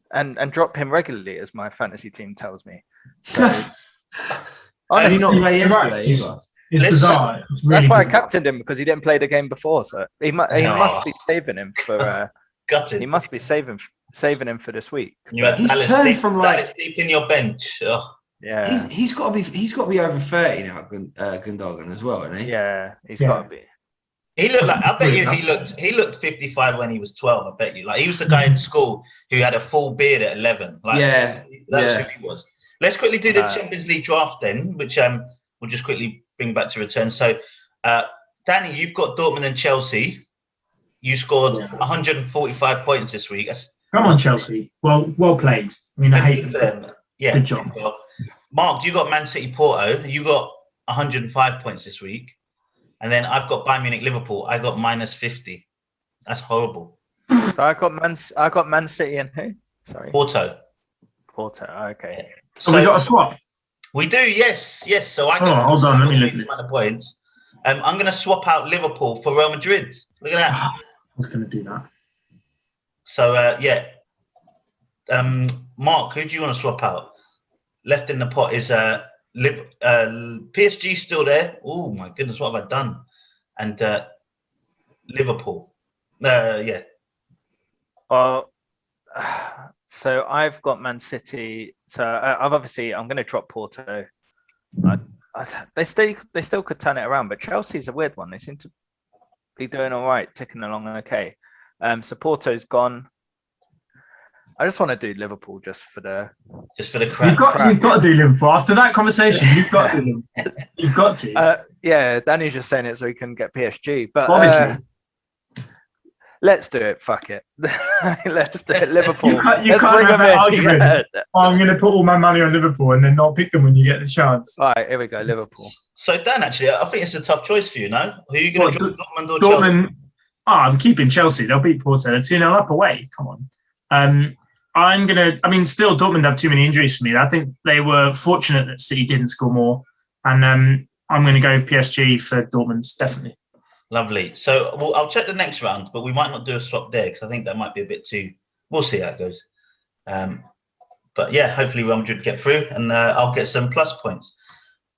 And drop him regularly, as my fantasy team tells me. So, did he not play yesterday either? It's bizarre. That's why I captained him, because he didn't play the game before. So he must be saving him for. Gutted. He must be saving him for this week. He's turned from like deep in your bench. Oh. Yeah, he's got to be over 30 now, Gundogan as well, isn't he? Yeah, he's got to be. He looked like, I bet you he looked 55 when he was 12, I bet you. Like, he was the guy in school who had a full beard at 11. Like, that's who he was. Let's quickly do the Champions League draft then, which we'll just quickly bring back to return. So, Danny, you've got Dortmund and Chelsea. You scored 145 points this week. Come on, Chelsea. Well played. I mean, I hate them. Yeah. Good job. Well, Mark, you got Man City Porto. You got 105 points this week. And then I've got Bayern Munich Liverpool. I got minus 50. That's horrible. So I got Man City and who? Sorry. Porto. Okay. So we got a swap. We do, yes. So I got hold on, let me look at this. Points. I'm going to swap out Liverpool for Real Madrid. Look at that. I was going to do that. So Mark, who do you want to swap out? Left in the pot is PSG still there. Oh my goodness, what have I done? And Liverpool. Yeah. So I've got Man City. So I'm going to drop Porto. They still could turn it around, but Chelsea's a weird one. They seem to be doing all right, ticking along okay. So Porto's gone. I just want to do Liverpool just for the crap. You've got to do Liverpool after that conversation. You've got to. You've got to. Yeah, Danny's just saying it so he can get PSG, but obviously. Let's do it. Fuck it. Let's do it. Liverpool. You can't have that argument. Yeah. I'm going to put all my money on Liverpool and then not pick them when you get the chance. All right, here we go. Liverpool. So Dan, actually, I think it's a tough choice for you. No, who are you going to drop? Dortmund or Chelsea? I'm keeping Chelsea. They'll beat Porto. They're 2-0 up away. Come on. Still Dortmund have too many injuries for me. I think they were fortunate that City didn't score more. And I'm going to go with PSG for Dortmund, definitely. Lovely. So I'll check the next round, but we might not do a swap there because I think that might be a bit too. We'll see how it goes. But yeah, hopefully Real Madrid get through, and I'll get some plus points.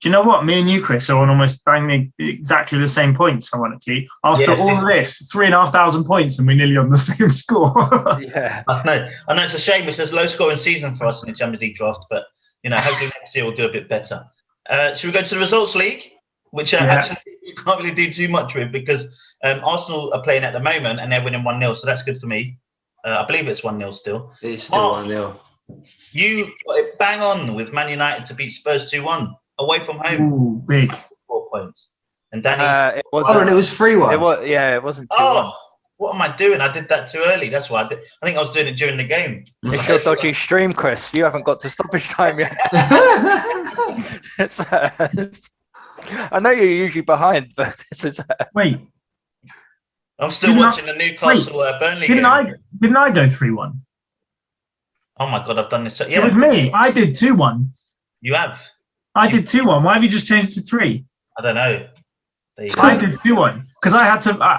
Do you know what? Me and you, Chris, are on almost bang exactly the same points. Ironically, after all of this, 3,500 points, and we're nearly on the same score. Yeah, I know. It's a shame. It's a low-scoring season for us in the Champions League draft, but hopefully next year we'll do a bit better. Should we go to the results league? Which actually you can't really do too much with because Arsenal are playing at the moment and they're winning 1-0, so that's good for me. I believe it's 1-0 still. It's still 1-0. You got it bang on with Man United to beat Spurs 2-1 away from home. Ooh, big. 4 points. And Danny, it was 3-1. It wasn't 2-1. Oh, what am I doing? I did that too early. That's why I think I was doing it during the game. It's your dodgy stream, Chris. You haven't got to stoppage time yet. I know you're usually behind, but this is. Wait. I'm still watching the Newcastle Burnley game. Didn't I go 3-1? Oh my God, I've done this. Yeah. It was me. I did 2-1. You have? I did 2-1. Why have you just changed it to 3? I don't know. I did 2-1 because I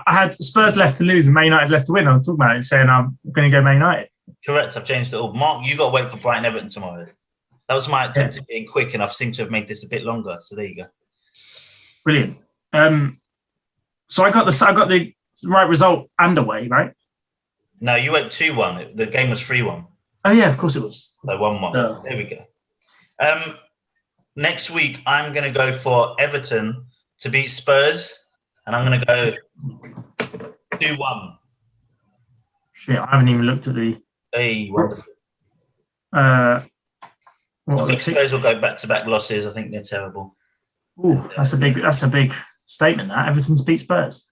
had Spurs left to lose and Man United left to win. I was talking about it, saying I'm going to go Man United. Correct. I've changed it all. Mark, you got to wait for Brighton Everton tomorrow. That was my attempt at being quick, and I've seemed to have made this a bit longer. So there you go. Brilliant. So I got the right result and away, right? No, you went 2-1. The game was 3-1. Oh yeah, of course it was. So 1-1. There we go. Next week I'm going to go for Everton to beat Spurs, and I'm going to go 2-1. Shit, I haven't even looked at the. Hey, wonderful. I think Spurs will go back-to-back losses. I think they're terrible. Ooh, that's a big statement. That Everton's beat Spurs.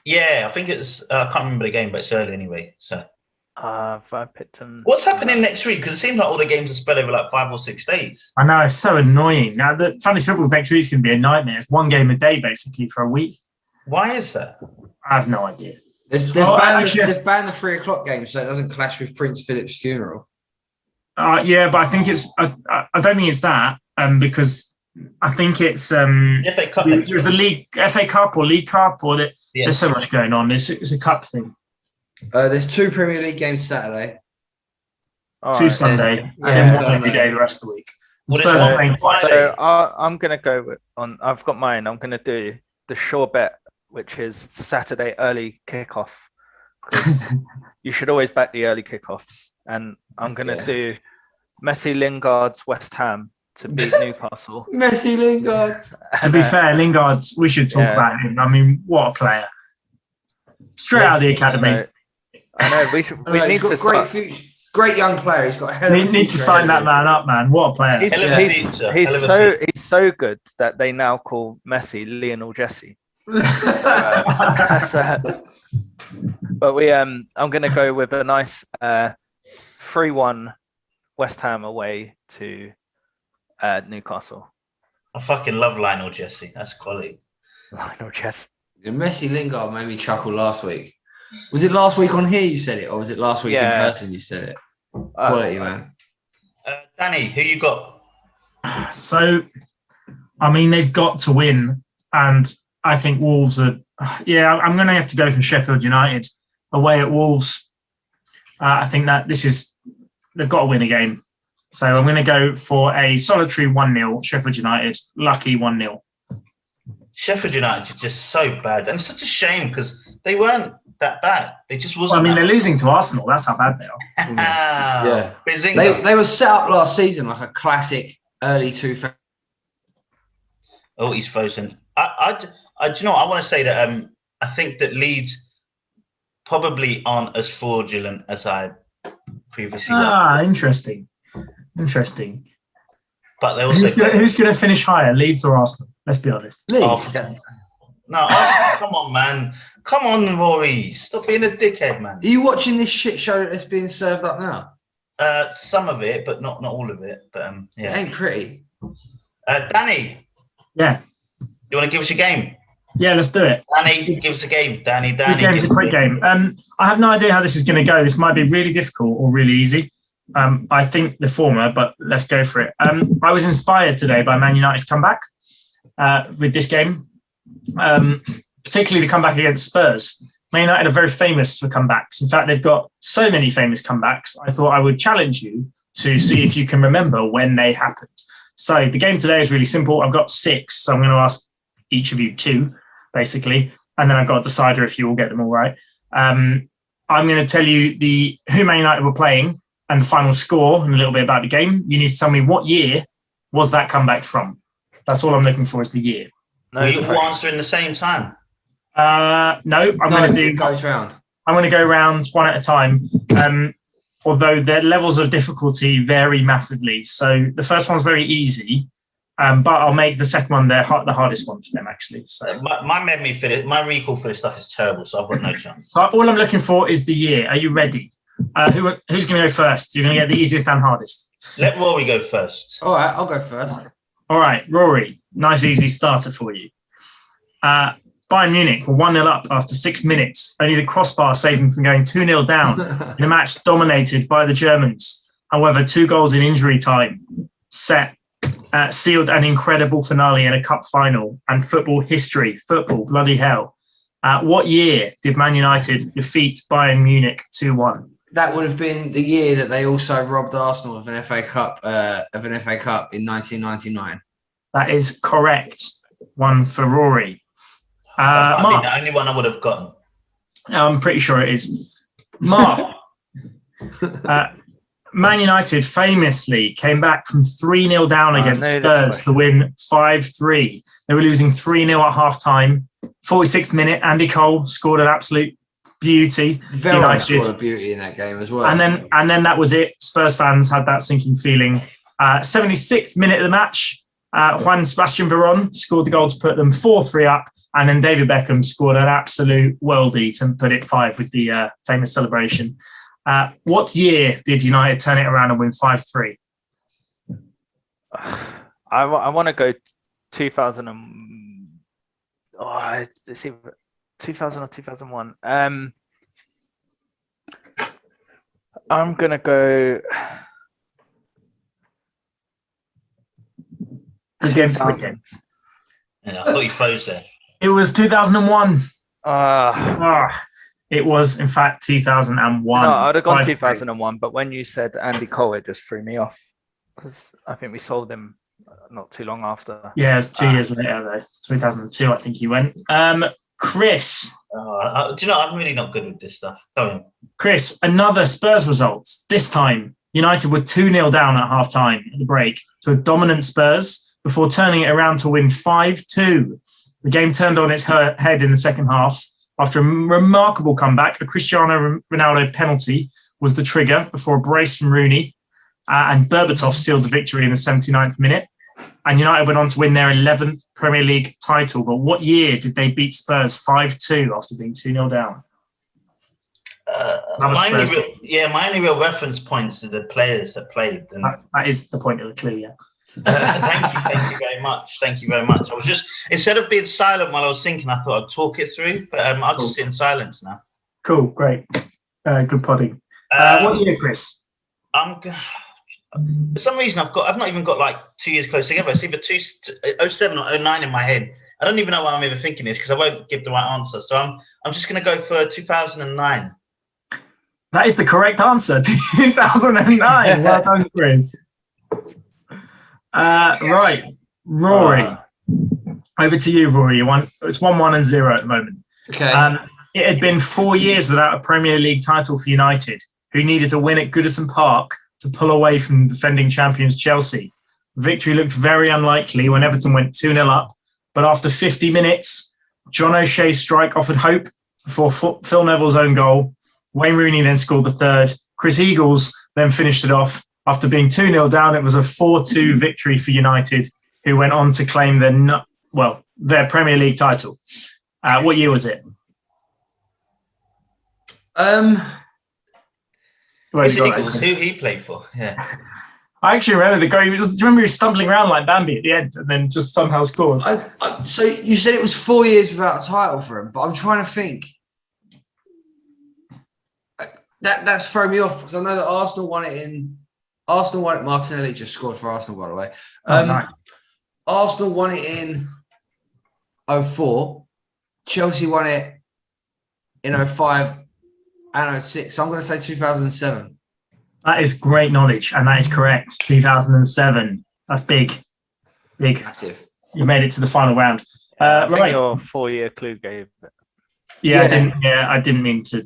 Yeah, I think it's. I can't remember the game, but it's early anyway. So. What's happening next week? Because it seems like all the games are spread over like 5 or 6 days. I know, it's so annoying. Now, the fantasy football next week's going to be a nightmare. It's one game a day basically for a week. Why is that? I have no idea. They've banned the 3 o'clock game so it doesn't clash with Prince Philip's funeral. Yeah, but I think it's. I don't think it's that. Because I think it's FA Cup. There's the league, FA Cup or League Cup, or there's so much going on. It's a cup thing. There's 2 Premier League games Saturday. 2 Sunday, and then 1 every day the rest of the week. So I'm going to go on. I've got mine. I'm going to do the sure bet, which is Saturday early kickoff. You should always back the early kickoffs, and I'm going to do Messi Lingard's West Ham to beat Newcastle. Messi Lingard. To be fair, Lingard's. We should talk about him. I mean, what a player! Straight out of the academy. I know. We need to great future, great young player. He's got a hell of a future. We need to sign that man up, man. What a player! He's so good that they now call Messi Lionel Jesse. But I'm going to go with a nice 3-1 West Ham away to Newcastle. I fucking love Lionel Jesse. That's quality. Lionel Jesse. The Messi Lingard made me chuckle last week. Was it last week on here you said it, or was it last week in person you said it? Quality, man. Danny, who you got? So, I mean, they've got to win, and I think Wolves are. Yeah, I'm going to have to go for Sheffield United away at Wolves. I think that they've got to win a game. So I'm going to go for a solitary 1-0 Sheffield United, lucky 1-0. Sheffield United are just so bad, and it's such a shame because they weren't that bad. They just wasn't. I mean, they're losing to Arsenal. That's how bad they are. Yeah, they were set up last season like a classic early 2000s. Oh, he's frozen. Do you know what? I want to say that I think that Leeds probably aren't as fraudulent as I previously. Interesting. But they also who's going to finish higher, Leeds or Arsenal? Let's be honest. Leeds. No, Arsenal, come on, man. Come on, Rory. Stop being a dickhead, man. Are you watching this shit show that's being served up now? Some of it, but not all of it. But yeah. It ain't pretty. Danny. Yeah. You want to give us a game? Yeah, let's do it. Danny, give us a game. Danny. It's a quick game. I have no idea how this is going to go. This might be really difficult or really easy. I think the former, but let's go for it. I was inspired today by Man United's comeback with this game, particularly the comeback against Spurs. Man United are very famous for comebacks. In fact, they've got so many famous comebacks. I thought I would challenge you to see if you can remember when they happened. So the game today is really simple. I've got 6, so I'm going to ask each of you 2, basically, and then I've got a decider if you all get them all right. I'm going to tell you who Man United were playing and the final score and a little bit about the game. You need to tell me what year was that comeback from. That's all I'm looking for is the year. No, you all answer in the same time. No, I'm going to do. Goes round. I'm going to go round one at a time. Although their levels of difficulty vary massively. So the first one's very easy, but I'll make the second one the hardest one for them, actually. So my memory for it, my recall for this stuff is terrible, so I've got no chance. All I'm looking for is the year. Are you ready? Who's going to go first? You're going to get the easiest and hardest. Let Rory go first. All right, I'll go first. All right, Rory, nice easy starter for you. Bayern Munich were 1-0 up after 6 minutes. Only the crossbar saved them from going 2-0 down in a match dominated by the Germans. However, 2 goals in injury time sealed an incredible finale in a cup final and football history. Football, bloody hell. What year did Man United defeat Bayern Munich 2-1? That would have been the year that they also robbed Arsenal of an FA Cup in 1999. That is correct. One for Rory. Mark, the only one I would have gotten. I'm pretty sure it is. Mark, Man United famously came back from 3-0 down against Spurs to win 5-3. They were losing 3-0 at half-time. 46th minute, Andy Cole scored an absolute beauty. Very scored a beauty in that game as well. And then that was it. Spurs fans had that sinking feeling. 76th minute of the match, Juan Sebastian Veron scored the goal to put them 4-3 up. And then David Beckham scored an absolute worldie to put it 5 with the famous celebration. What year did United turn it around and win 5-3? I want to go 2000 it's either 2000 or 2001. I'm going to go... Good game to begin. Yeah, I thought you froze there. It was 2001. It was, in fact, 2001. No, I'd have gone 2001, but when you said Andy Cole, it just threw me off because I think we sold him not too long after. Yeah, it was 2 years later, though. 2002, I think he went. Chris. Do you know, I'm really not good with this stuff. Go on. Chris, another Spurs result. This time, United were 2-0 down at half-time at the break to a dominant Spurs before turning it around to win 5-2. The game turned on its head in the second half After a remarkable comeback, a Cristiano Ronaldo penalty was the trigger before a brace from Rooney, and Berbatov sealed the victory in the 79th minute. And United went on to win their 11th Premier League title. But what year did they beat Spurs 5-2 after being 2-0 down? My only real reference points are the players that played. And that is the point of the clue, yeah. Thank you very much. Thank you very much. I was just, instead of being silent while I was thinking, I thought I'd talk it through, but I'll just sit in silence now. Cool, great. Good podding. What year, Chris? For some reason, I've not even got like 2 years close together. It's either 07 or 09 in my head. I don't even know why I'm even thinking this because I won't give the right answer. So I'm just going to go for 2009. That is the correct answer. 2009. Well done, Chris. Right, Rory. Over to you, Rory. It's 1-1 and 0 at the moment. Okay. It had been 4 years without a Premier League title for United, who needed to win at Goodison Park to pull away from defending champions Chelsea. Victory looked very unlikely when Everton went 2-0 up, but after 50 minutes, John O'Shea's strike offered hope before Phil Neville's own goal. Wayne Rooney then scored the third. Chris Eagles then finished it off. After being 2-0 down, it was a 4-2 victory for United, who went on to claim their Premier League title. What year was it? Eagles, who he played for? Yeah. I actually remember the guy. Do you remember he was stumbling around like Bambi at the end and then just somehow scored? So you said it was 4 years without a title for him, but I'm trying to think. That's thrown me off because I know that Arsenal won it. Martinelli just scored for Arsenal, by the way. Nice. Arsenal won it in 04. Chelsea won it in 05 and 06. So I'm going to say 2007. That is great knowledge, and that is correct. 2007. That's big. Massive. You made it to the final round. I think right. your 4-year clue gave it. Yeah. I didn't mean to.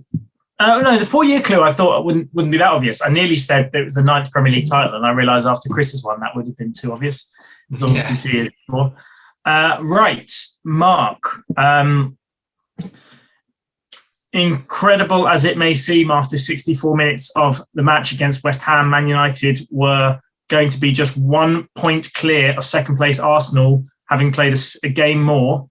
No, the 4-year clue I thought wouldn't be that obvious. I nearly said that it was the 9th Premier League title, and I realised after Chris's one that would have been too obvious. It was obviously 2 years before. Right, Mark. Incredible as it may seem, after 64 minutes of the match against West Ham, Man United were going to be just 1 point clear of second place Arsenal, having played a game more.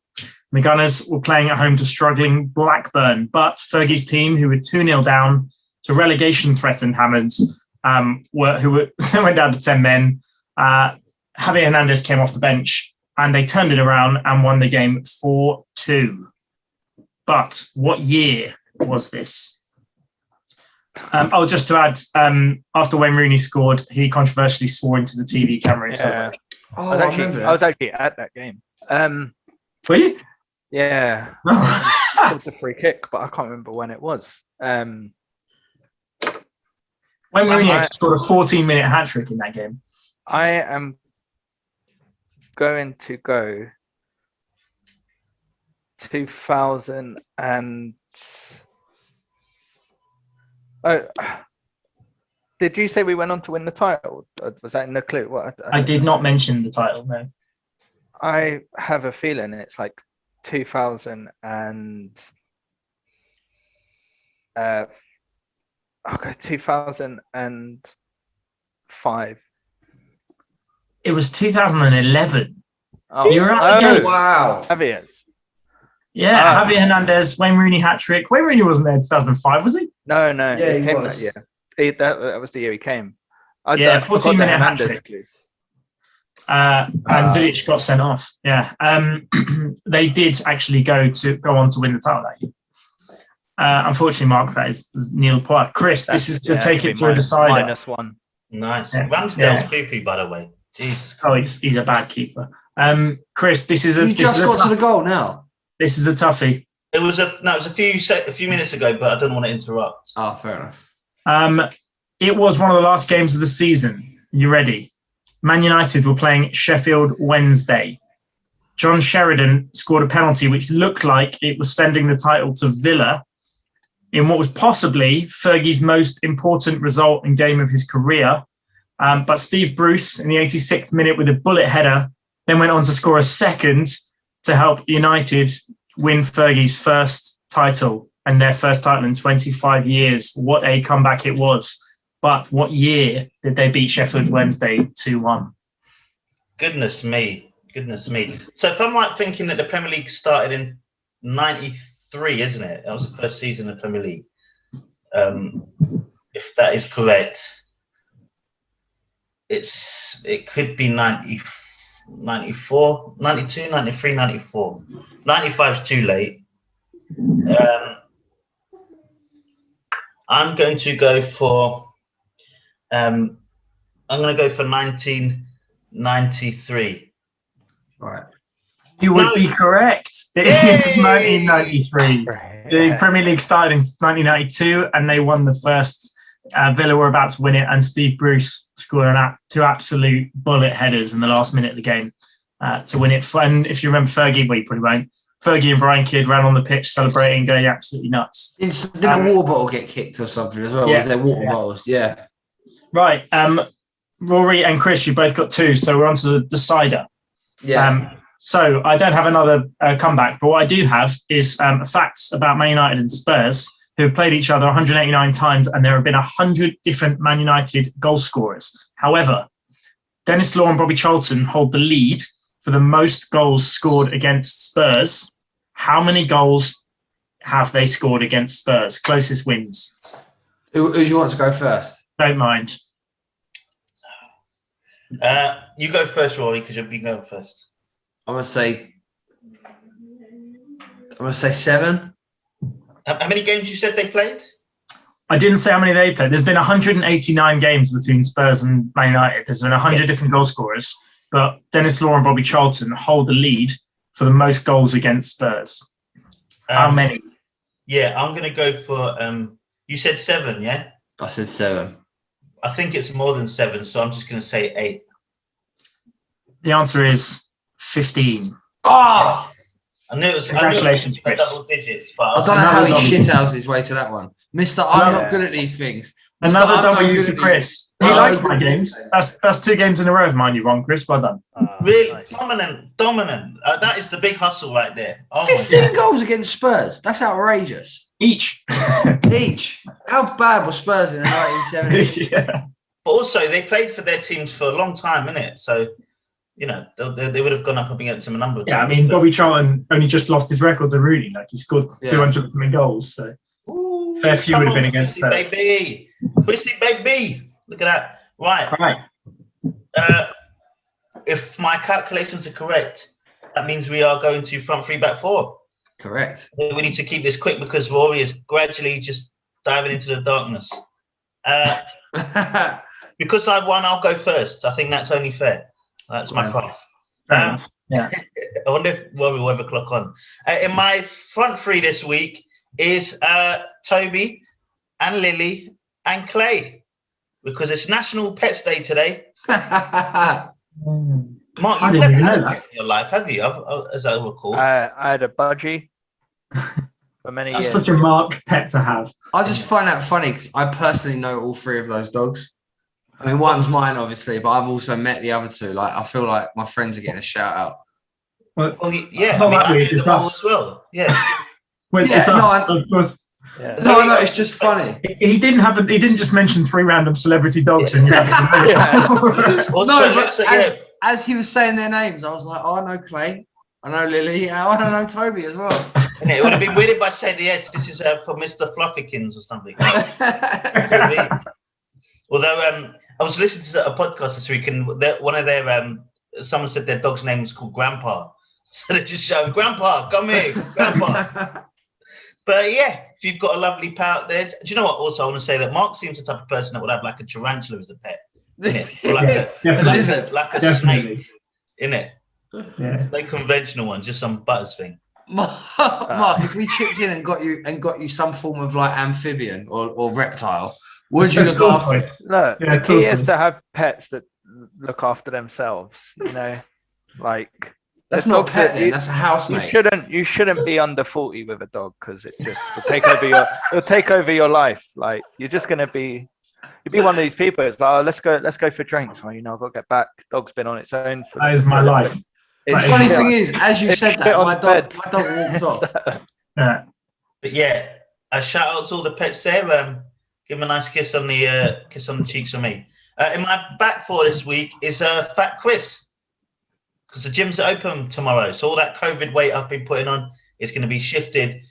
The Gunners were playing at home to struggling Blackburn, but Fergie's team, who were 2-0 down to relegation-threatened Hammonds, who went down to 10 men. Javier Hernandez came off the bench, and they turned it around and won the game 4-2. But what year was this? Just to add, after Wayne Rooney scored, he controversially swore into the TV camera. Yeah. I was actually at that game. Were you? Yeah. It was a free kick, but I can't remember when it was. Wayne Rooney scored a 14-minute hat-trick in that game. I am going to go 2000 and... did you say we went on to win the title? Was that in the clue? I did not mention the title, no. I have a feeling it's like 2000 and... 2005. It was 2011. Oh, you're right. Wow. Javier's. Yeah, Javier Hernandez, Wayne Rooney hat-trick. Wayne Rooney wasn't there in 2005, was he? No. Yeah, he came was. that year. That was the year he came. 14-minute hat-trick. And Vidic got sent off. Yeah. They did actually go on to win the title that year. Unfortunately, Mark, that is nil point. Chris, this is to take it to a decider. -1. Nice. Yeah. Ramsdale's poopy, by the way. Jesus. Oh, he's a bad keeper. Chris, this is a... You just got to the goal now. This is a toughie. It was a few minutes ago, but I don't want to interrupt. Oh, fair enough. It was one of the last games of the season. You ready? Man United were playing Sheffield Wednesday. John Sheridan scored a penalty which looked like it was sending the title to Villa in what was possibly Fergie's most important result and game of his career. But Steve Bruce, in the 86th minute with a bullet header, then went on to score a second to help United win Fergie's first title and their first title in 25 years. What a comeback it was. But what year did they beat Sheffield Wednesday 2-1? Goodness me. So if I'm right thinking that the Premier League started in 93, isn't it? That was the first season of the Premier League. If that is correct, it could be 90, 94, 92, 93, 94. 95 is too late. I'm going to go for 1993. Right. You would be correct. It is 1993. The Premier League started in 1992 and they won the first. Villa were about to win it and Steve Bruce scored two absolute bullet headers in the last minute of the game to win it. And if you remember Fergie, well, you probably won't. Fergie and Brian Kidd ran on the pitch celebrating, going absolutely nuts. Did a water bottle get kicked or something as well? Yeah, was there water bottles? Yeah. Right. Rory and Chris, you both got 2, so we're on to the decider. Yeah. So I don't have another comeback, but what I do have is facts about Man United and Spurs, who have played each other 189 times, and there have been 100 different Man United goal scorers. However, Dennis Law and Bobby Charlton hold the lead for the most goals scored against Spurs. How many goals have they scored against Spurs? Closest wins. Who do you want to go first? Don't mind. You go first, Rory, because you'll be going first. I'm gonna say 7. How many games you said they played? I didn't say how many they played. There's been 189 games between Spurs and Man United. There's been 100 different goal scorers, but Dennis Law and Bobby Charlton hold the lead for the most goals against Spurs. How many? Yeah, I'm going to go for, you said 7, yeah? I said 7. I think it's more than 7, so I'm just going to say 8. The answer is 15. Oh! I knew it was Congratulations, double Chris. digits, but I don't know how he Another shithoused his way to that one. Mister, I'm not good at these things. Mister, Another I'm not W good for at Chris. these- He Oh, likes my okay. games. That's 2 games in a row of mine you've won, Chris. Well done. really Nice. dominant. That is the big hustle right there. Oh 15 goals against Spurs. That's outrageous. Each. Each. How bad was Spurs in the 1970s? Yeah. But also, they played for their teams for a long time, innit? So, you know, they would have gone up against them a number of Yeah, I times. mean, Bobby Charlton only just lost his record to Rooney. Like, he scored 200 something goals. So, fair few would have been against Spurs. baby. Chrissy, baby. Look at that. Right. Right. If my calculations are correct, that means we are going to front 3, back 4. Correct. We need to keep this quick because Rory is gradually just diving into the darkness. Because I won, I'll go first. I think that's only fair. That's my price. Fair enough. Yeah. I wonder if Rory will have a clock on. In my front 3 this week is Toby and Lily and Clay, because it's National Pets Day today. Mark, I you've didn't never even had know a pet in your life, have you? As I recall. I had a budgie for many That's years. such a Mark pet to have. I just find that funny because I personally know all 3 of those dogs. I mean, one's mine, obviously, but I've also met the other 2. Like, I feel like my friends are getting a shout out. Well, Yeah, not I mean, that I weird, do it's them all us. as well. Yeah. well, Yeah, it's no, us, of course. Yeah. No, it's just funny. He didn't just mention 3 random celebrity dogs and you have to Also, No, let's but say, as he was saying their names, I was like, oh, I know Clay. I know Lily. I know Toby as well. it would have been weird if I said, yes, this is for Mr. Fluffykins or something. Although I was listening to a podcast this week, and one of their someone said their dog's name is called Grandpa, so they're just shouting, "Grandpa, come here, Grandpa." But yeah, if you've got a lovely pet out there, do you know what? Also, I want to say that Mark seems the type of person that would have like a tarantula as a pet, or like a snake, innit? Yeah. No conventional one, just some butters thing. Mark, if we chipped in and got you some form of like amphibian or reptile, would you look after it? Look, Yeah, the key is totally. to have pets that look after themselves. You know, like That's the not a dogs pet that then, that's a housemate. You shouldn't be under 40 with a dog because it just will take over your life. Like you're just gonna be. You'd be one of these people. It's like, oh, let's go for drinks. Well, you know, I've got to get back. Dog's been on its own. That is my life. The It's funny shit. thing is, as you It's said shit that, on my bed. dog walked off. Yeah. But yeah, a shout out to all the pets there. Give them a nice kiss on the cheeks for me. In my back four this week is Fat Chris, because the gyms are open tomorrow. So all that COVID weight I've been putting on is going to be shifted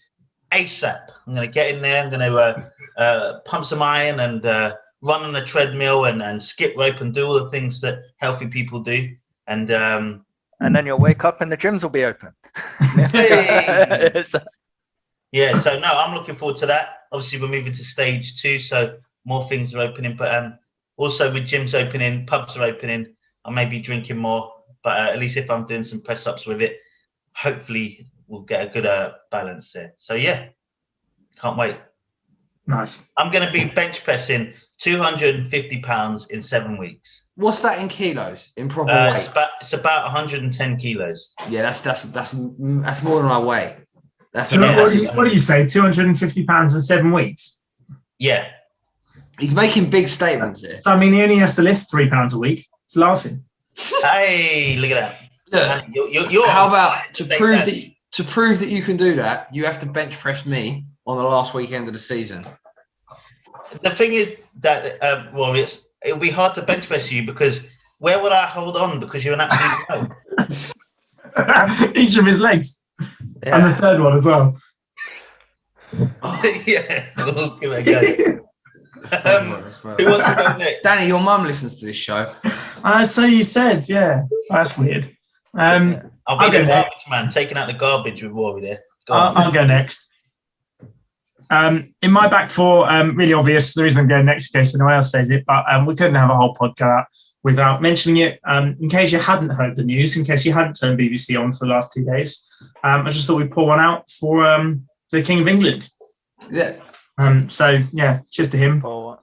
ASAP. I'm going to get in there. I'm going to pump some iron and run on the treadmill and skip rope and do all the things that healthy people do. And then you'll wake up and the gyms will be open. Hey! Yeah, so no, I'm looking forward to that. Obviously, we're moving to stage 2, so more things are opening. But also with gyms opening, pubs are opening, I may be drinking more. But at least if I'm doing some press-ups with it, hopefully we'll get a good balance there. So yeah, can't wait. Nice. I'm going to be bench pressing 250 pounds in 7 weeks. What's that in kilos? In proper weight? It's about 110 kilos. Yeah, that's more than I weigh. That's So what do you say? 250 pounds in 7 weeks? Yeah. He's making big statements here. So, I mean, he only has to lift £3 a week. It's laughing. Hey, look at that. Look, how about to prove that you can do that, you have to bench press me on the last weekend of the season. The thing is that it'll be hard to bench press you, because where would I hold on? Because you're an absolute no. Each of his legs. Yeah. And the third one as well. Yeah, we'll give it a go. Who wants to go next? Danny, your mum listens to this show. So you said, yeah. That's weird. I'll be the garbage man, taking out the garbage with Rory there. I'll go next. In my back four, really obvious. The reason I'm going next in case anyone else says it, but we couldn't have a whole podcast without mentioning it. In case you hadn't heard the news, in case you hadn't turned BBC on for the last 2 days, I just thought we'd pour one out for the King of England. Yeah. So yeah, cheers to him. Pour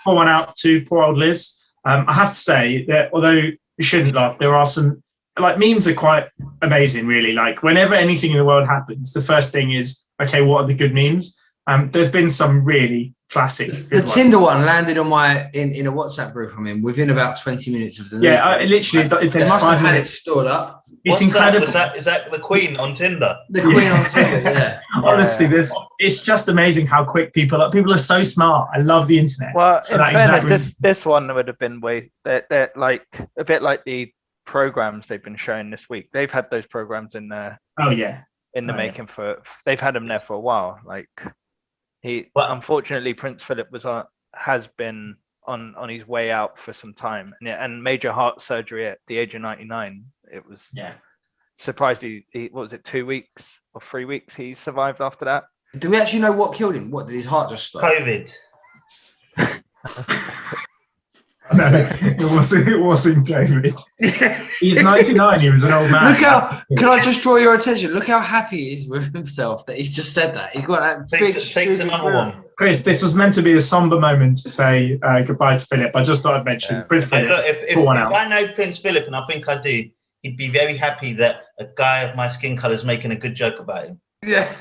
one out to poor old Liz. I have to say that although we shouldn't laugh, there are some memes are quite amazing, really. Like whenever anything in the world happens, the first thing is, okay, what are the good memes? There's been some really classic. The Tinder one landed on my in a WhatsApp group I'm in within about 20 minutes of the news. Yeah, literally. They must have had it stored up. It's incredible. Is that the Queen on Tinder? The Queen on Tinder, yeah. Honestly, it's just amazing how quick people are so smart. I love the internet. Well, in fairness, this one would have been they're like a bit like the programs they've been showing this week. They've had those programs in there. Oh yeah. In the making for they've had them there for a while. Like unfortunately, Prince Philip has been on his way out for some time, and major heart surgery at the age of 99. It was surprised he what was it 2 weeks or 3 weeks he survived after that. Do we actually know what killed him? What did his heart just stop? COVID. No, it wasn't COVID. He's 99. He was an old man. Can I just draw your attention? Look how happy he is with himself that he's just said that. He's got that takes another one. Chris, this was meant to be a somber moment to say goodbye to Philip. I just thought I'd mention Prince Philip. Look, if I know Prince Philip, and I think I do, he'd be very happy that a guy of my skin colour is making a good joke about him. Yeah.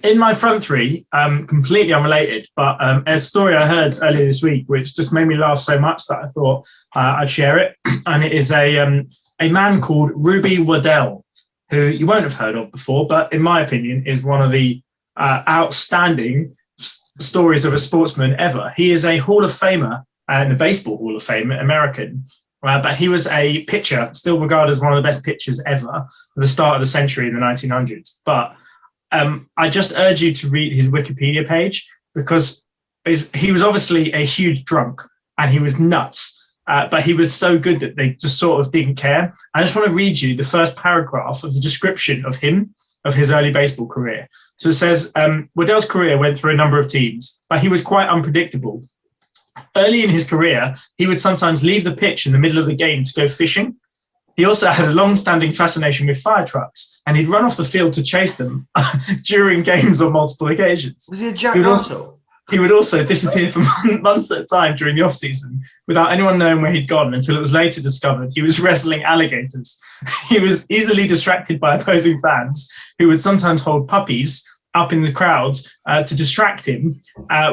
In my front three, completely unrelated, but a story I heard earlier this week, which just made me laugh so much that I thought I'd share it. And it is a man called Ruby Waddell, who you won't have heard of before, but in my opinion is one of the outstanding stories of a sportsman ever. He is a Hall of Famer in the Baseball Hall of Fame, American. But he was a pitcher, still regarded as one of the best pitchers ever at the start of the century in the 1900s. But I just urge you to read his Wikipedia page, because he was obviously a huge drunk and he was nuts, but he was so good that they just sort of didn't care. I just want to read you the first paragraph of the description of him, of his early baseball career. So it says, Waddell's career went through a number of teams, but he was quite unpredictable. Early in his career, he would sometimes leave the pitch in the middle of the game to go fishing. He also had a long-standing fascination with fire trucks, and he'd run off the field to chase them during games on multiple occasions. Was he a Jack Russell? He would also disappear for months at a time during the off-season without anyone knowing where he'd gone, until it was later discovered he was wrestling alligators. He was easily distracted by opposing fans, who would sometimes hold puppies up in the crowds to distract him,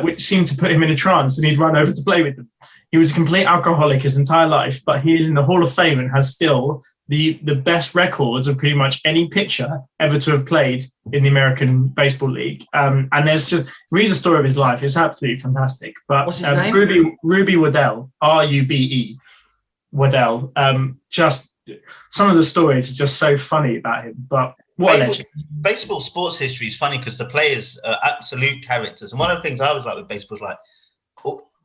which seemed to put him in a trance, and he'd run over to play with them. He was a complete alcoholic his entire life, but he is in the Hall of Fame and has still the best records of pretty much any pitcher ever to have played in the American Baseball League. And there's just read the story of his life; it's absolutely fantastic. But What's his name? Ruby Waddell, Rube Waddell. Just some of the stories are just so funny about him. But what a legend! Baseball sports history is funny because the players are absolute characters. And one of the things I always like with baseball is like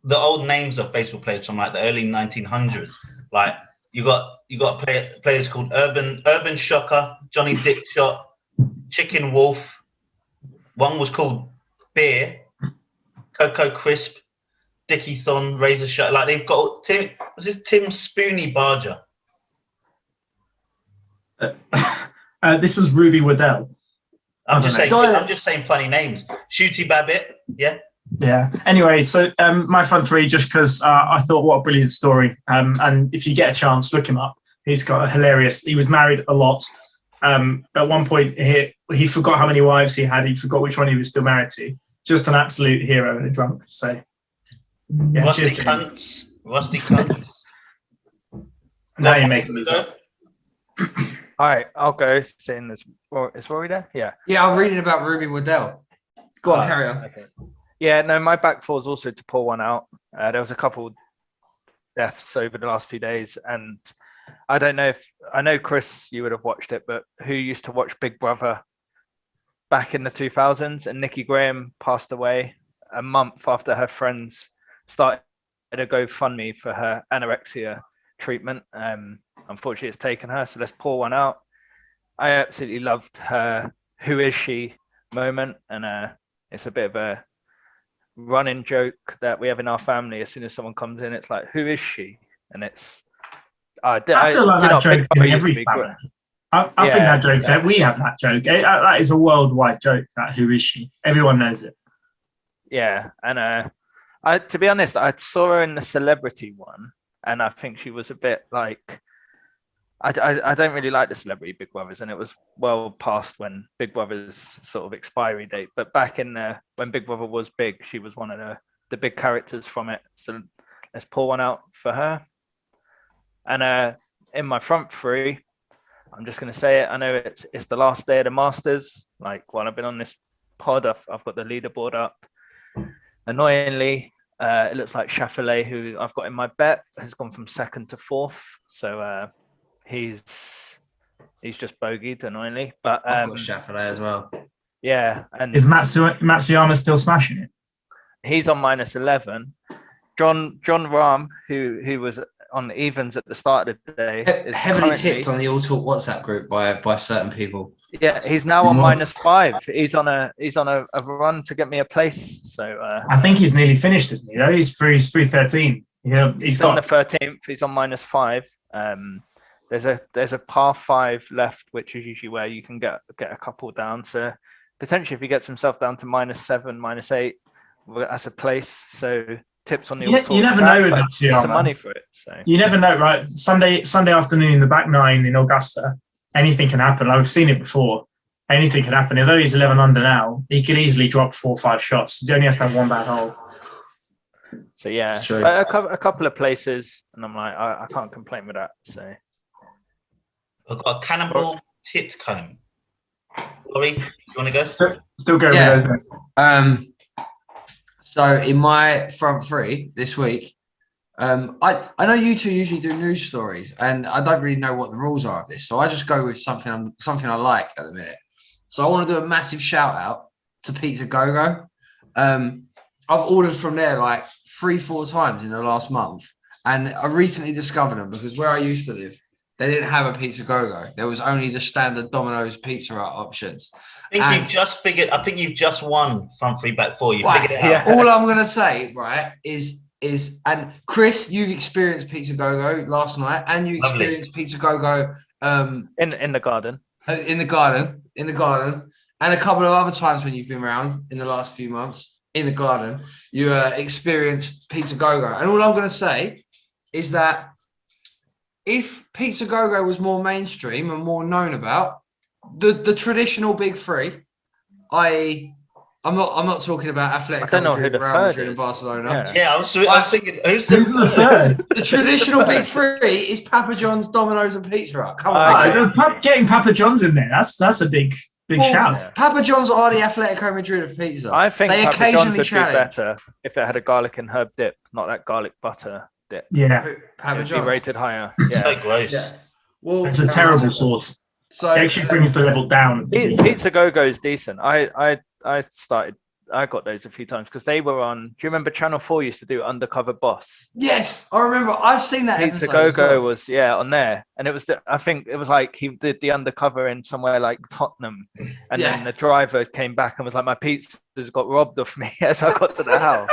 the old names of baseball players from like the early 1900s. Like you got players called Urban Shocker, Johnny Dickshot, Chicken Wolf. One was called Beer, Coco Crisp, Dickie Thon, Razor Shot. Like they've got Tim Spoony Barger. This was Ruby Waddell. I'm just saying funny names. Shooty Babbitt, yeah. Yeah. Anyway, so my front three, just because I thought what a brilliant story. And if you get a chance, look him up. He's got a hilarious. He was married a lot. At one point, he forgot how many wives he had. He forgot which one he was still married to. Just an absolute hero and a drunk. So, yeah, Rusty cunts. Now you're making me go. All right, I'll go. Seeing this, is Rory there? Yeah. Yeah, I'm reading about Ruby Waddell. Go on, carry on. Okay. Yeah, no, my back four is also to pull one out. There was a couple deaths over the last few days, and I don't know I know Chris, you would have watched it, but who used to watch Big Brother back in the 2000s? And Nikki Graham passed away a month after her friends started a GoFundMe for her anorexia treatment. Unfortunately, it's taken her, so let's pull one out. I absolutely loved her "Who is she?" moment, and it's a bit of a running joke that we have in our family. As soon as someone comes in, it's like, "Who is she?" And it's I feel like that joke in every family. I think that joke. We have that joke. That is a worldwide joke. That "Who is she?" Everyone knows it. Yeah, and to be honest, I saw her in the celebrity one, and I think she was a bit like. I don't really like the celebrity Big Brothers, and it was well past when Big Brother's sort of expiry date. But back in when Big Brother was big, she was one of the big characters from it. So let's pull one out for her. And in my front three, I'm just going to say it. I know it's the last day of the Masters. Like while I've been on this pod, I've got the leaderboard up. Annoyingly, it looks like Chafelet, who I've got in my bet, has gone from second to fourth. So he's just bogeyed annoyingly. But I've got Chafelet as well. Yeah, and is Matsuyama still smashing it? He's on -11. John Rahm, who was on evens at the start of the day, is heavily tipped on the All Talk WhatsApp group by certain people. Yeah, he's now on -5. He's on a run to get me a place. So I think he's nearly finished, isn't he? Though he's 313. Yeah, he's on the 13th. He's on -5. There's a par 5 left, which is usually where you can get a couple down. So potentially, if he gets himself down to -7, -8, that's a place. So tips on the All Talk. You never know with that. Some money for it. So you never know, right? Sunday afternoon, the back nine in Augusta, anything can happen. I've seen it before. Anything can happen. Although he's 11 under now, he could easily drop 4 or 5 shots. He only has to have one bad hole. So yeah, a couple of places, and I'm like, I can't complain with that. So I've got a Cannonball Titcombe. Laurie, you want to go? Still going with those names. So in my front three this week, I know you two usually do news stories, and I don't really know what the rules are of this, so I just go with something I like at the minute. So I want to do a massive shout out to Pizza Go-Go. I've ordered from there like 3-4 times in the last month, and I recently discovered them because where I used to live, they didn't have a Pizza Go-Go. There was only the standard Domino's Pizza Hut options. I think you've just won front three, back four. You figured it out. All I'm gonna say, right, is and Chris, you've experienced Pizza Go-Go last night, and you experienced Pizza Go-Go in the garden. In the garden, and a couple of other times when you've been around in the last few months in the garden, you experienced Pizza Go-Go. And all I'm gonna say is that if Pizza Go-Go was more mainstream and more known about, the traditional big three, i.e. I'm not talking about I Atletico don't know who Madrid, the Real third Madrid, and is. Barcelona. Yeah, I was thinking, who's the Who's the third? third? The traditional big three is Papa John's, Domino's, and Pizza Hut. Come on, Getting Papa John's in there, that's a big shout. Yeah. Papa John's are the Atletico Madrid of pizza. I think they Papa John's occasionally would be challenge. better if it had a garlic and herb dip, not that garlic butter dip. Yeah, Papa It'd be John's. rated higher. So Yeah. gross. Yeah. Well, it's a terrible sauce. So It actually brings the level down. Pizza Go-Go is decent. I got those a few times because they were on. Do you remember Channel 4 used to do Undercover Boss? yes, I remember. I've seen that Pizza episode as Go-Go well. was on there, and it was I think it was like he did the undercover in somewhere like Tottenham, and then the driver came back and was like, my pizza's got robbed of me as I got to the house.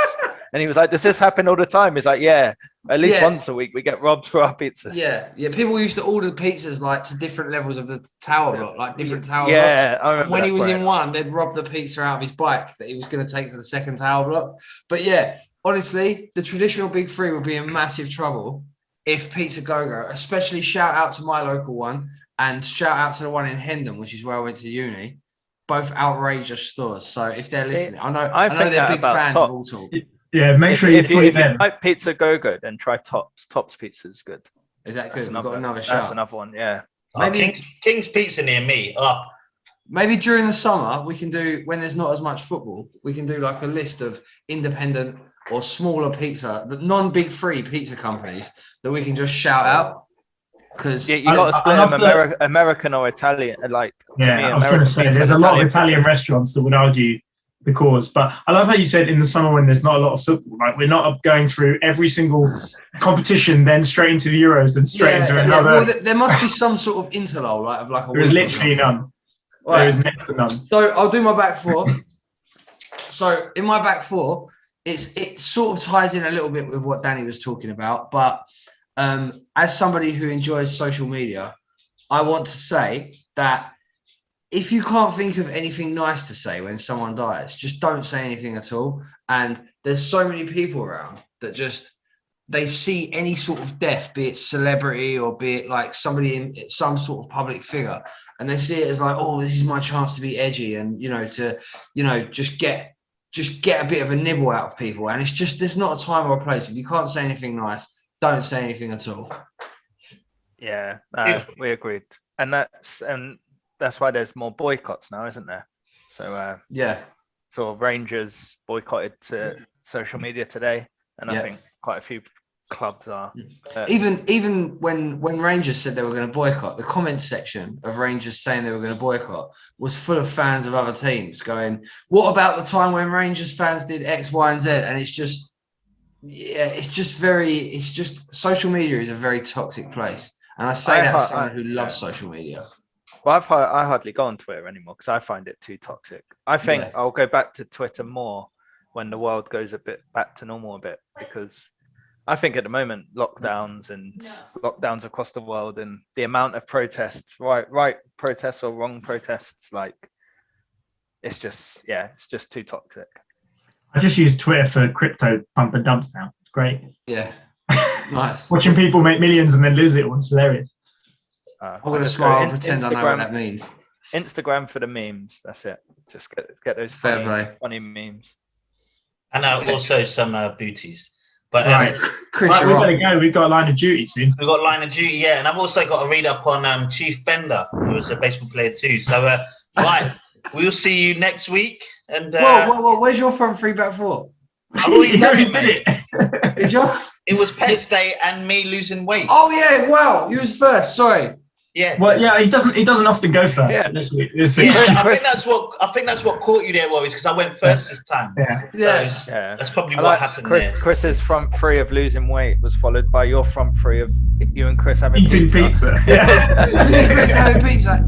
And he was like, does this happen all the time? He's like, yeah, at least once a week we get robbed for our pizzas. Yeah. People used to order pizzas like to different levels of the tower block, like different tower blocks. Yeah, I remember And when he was brand. in one, they'd rob the pizza out of his bike that he was going to take to the second tower block. But yeah, honestly, the traditional big three would be in massive trouble if Pizza Go-Go, especially shout out to my local one and shout out to the one in Hendon, which is where I went to uni. Both outrageous stores. So if they're listening, I know think they're that big about fans Tops. of all talk. Yeah, make sure if you them. like Pizza Go-Go, then try Tops. Tops Pizza is good. Is that That's good? We've got another shout. That's another one, yeah. Maybe King's Pizza near me. Oh, maybe during the summer we can do, when there's not as much football, we can do like a list of independent or smaller pizza, the non-big three pizza companies that we can just shout out. Because you got to split them American or Italian. Like, I was going to say, there's a lot of Italian restaurants that would argue the cause, but I love how you said in the summer when there's not a lot of football, like we're not going through every single competition, then straight into the Euros, then straight into another. Well, there must be some sort of interlude, like of like a. There is literally none. Right. There is next to none. So I'll do my back four. So in my back four, it sort of ties in a little bit with what Danny was talking about, but as somebody who enjoys social media, I want to say that if you can't think of anything nice to say when someone dies, just don't say anything at all. And there's so many people around that just, they see any sort of death, be it celebrity or be it like somebody in some sort of public figure, and they see it as like, oh, this is my chance to be edgy and, just get a bit of a nibble out of people. And it's just, there's not a time or a place. If you can't say anything nice, don't say anything at all. Yeah, we agreed. And that's why there's more boycotts now, isn't there? So sort of Rangers boycotted to social media today, and I think quite a few clubs are. Even when Rangers said they were going to boycott, the comments section of Rangers saying they were going to boycott was full of fans of other teams going, "What about the time when Rangers fans did X, Y, and Z?" And it's just, social media is a very toxic place, and I say that as someone who loves social media. Well, I hardly go on Twitter anymore because I find it too toxic. I think I'll go back to Twitter more when the world goes a bit back to normal a bit, because I think at the moment lockdowns across the world and the amount of protests, right protests or wrong protests, like it's just too toxic. I just use Twitter for crypto pump and dumps now. It's great. Yeah, nice. Watching people make millions and then lose it all, it's hilarious. I'm going to smile and pretend I know what that means. Instagram for the memes. That's it. Just get those funny memes. And also some booties. But Chris, we better go. We've got a line of duty soon. We've got a line of duty, yeah. And I've also got to read up on Chief Bender, who was a baseball player too. So, right, we'll see you next week. And whoa, where's your front three back four? I've already done it, mate. Did you? It was Pets Day and me losing weight. Oh yeah, wow, you was first. Sorry. Yeah. Well, yeah, he doesn't often go first. Yeah. This week. I think that's what caught you there, Warriors, because I went first this time. Yeah. So that's probably what happened there. Chris's front three of losing weight was followed by your front three of you and Chris having eating pizza. Yeah. Me and Chris having pizza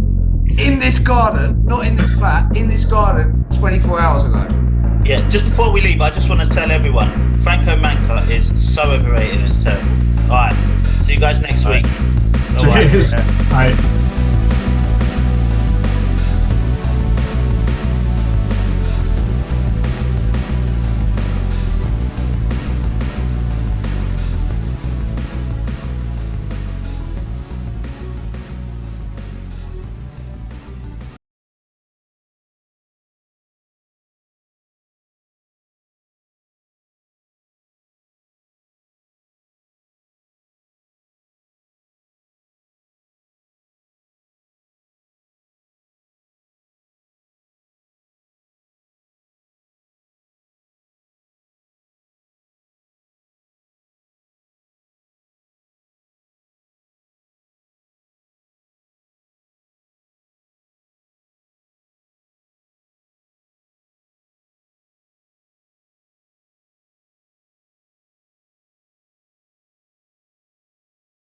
in this garden, not in this flat, in this garden 24 hours ago. Yeah, just before we leave, I just want to tell everyone, Franco Manca is so overrated and it's terrible. All right, see you guys next week. Cheers. Bye.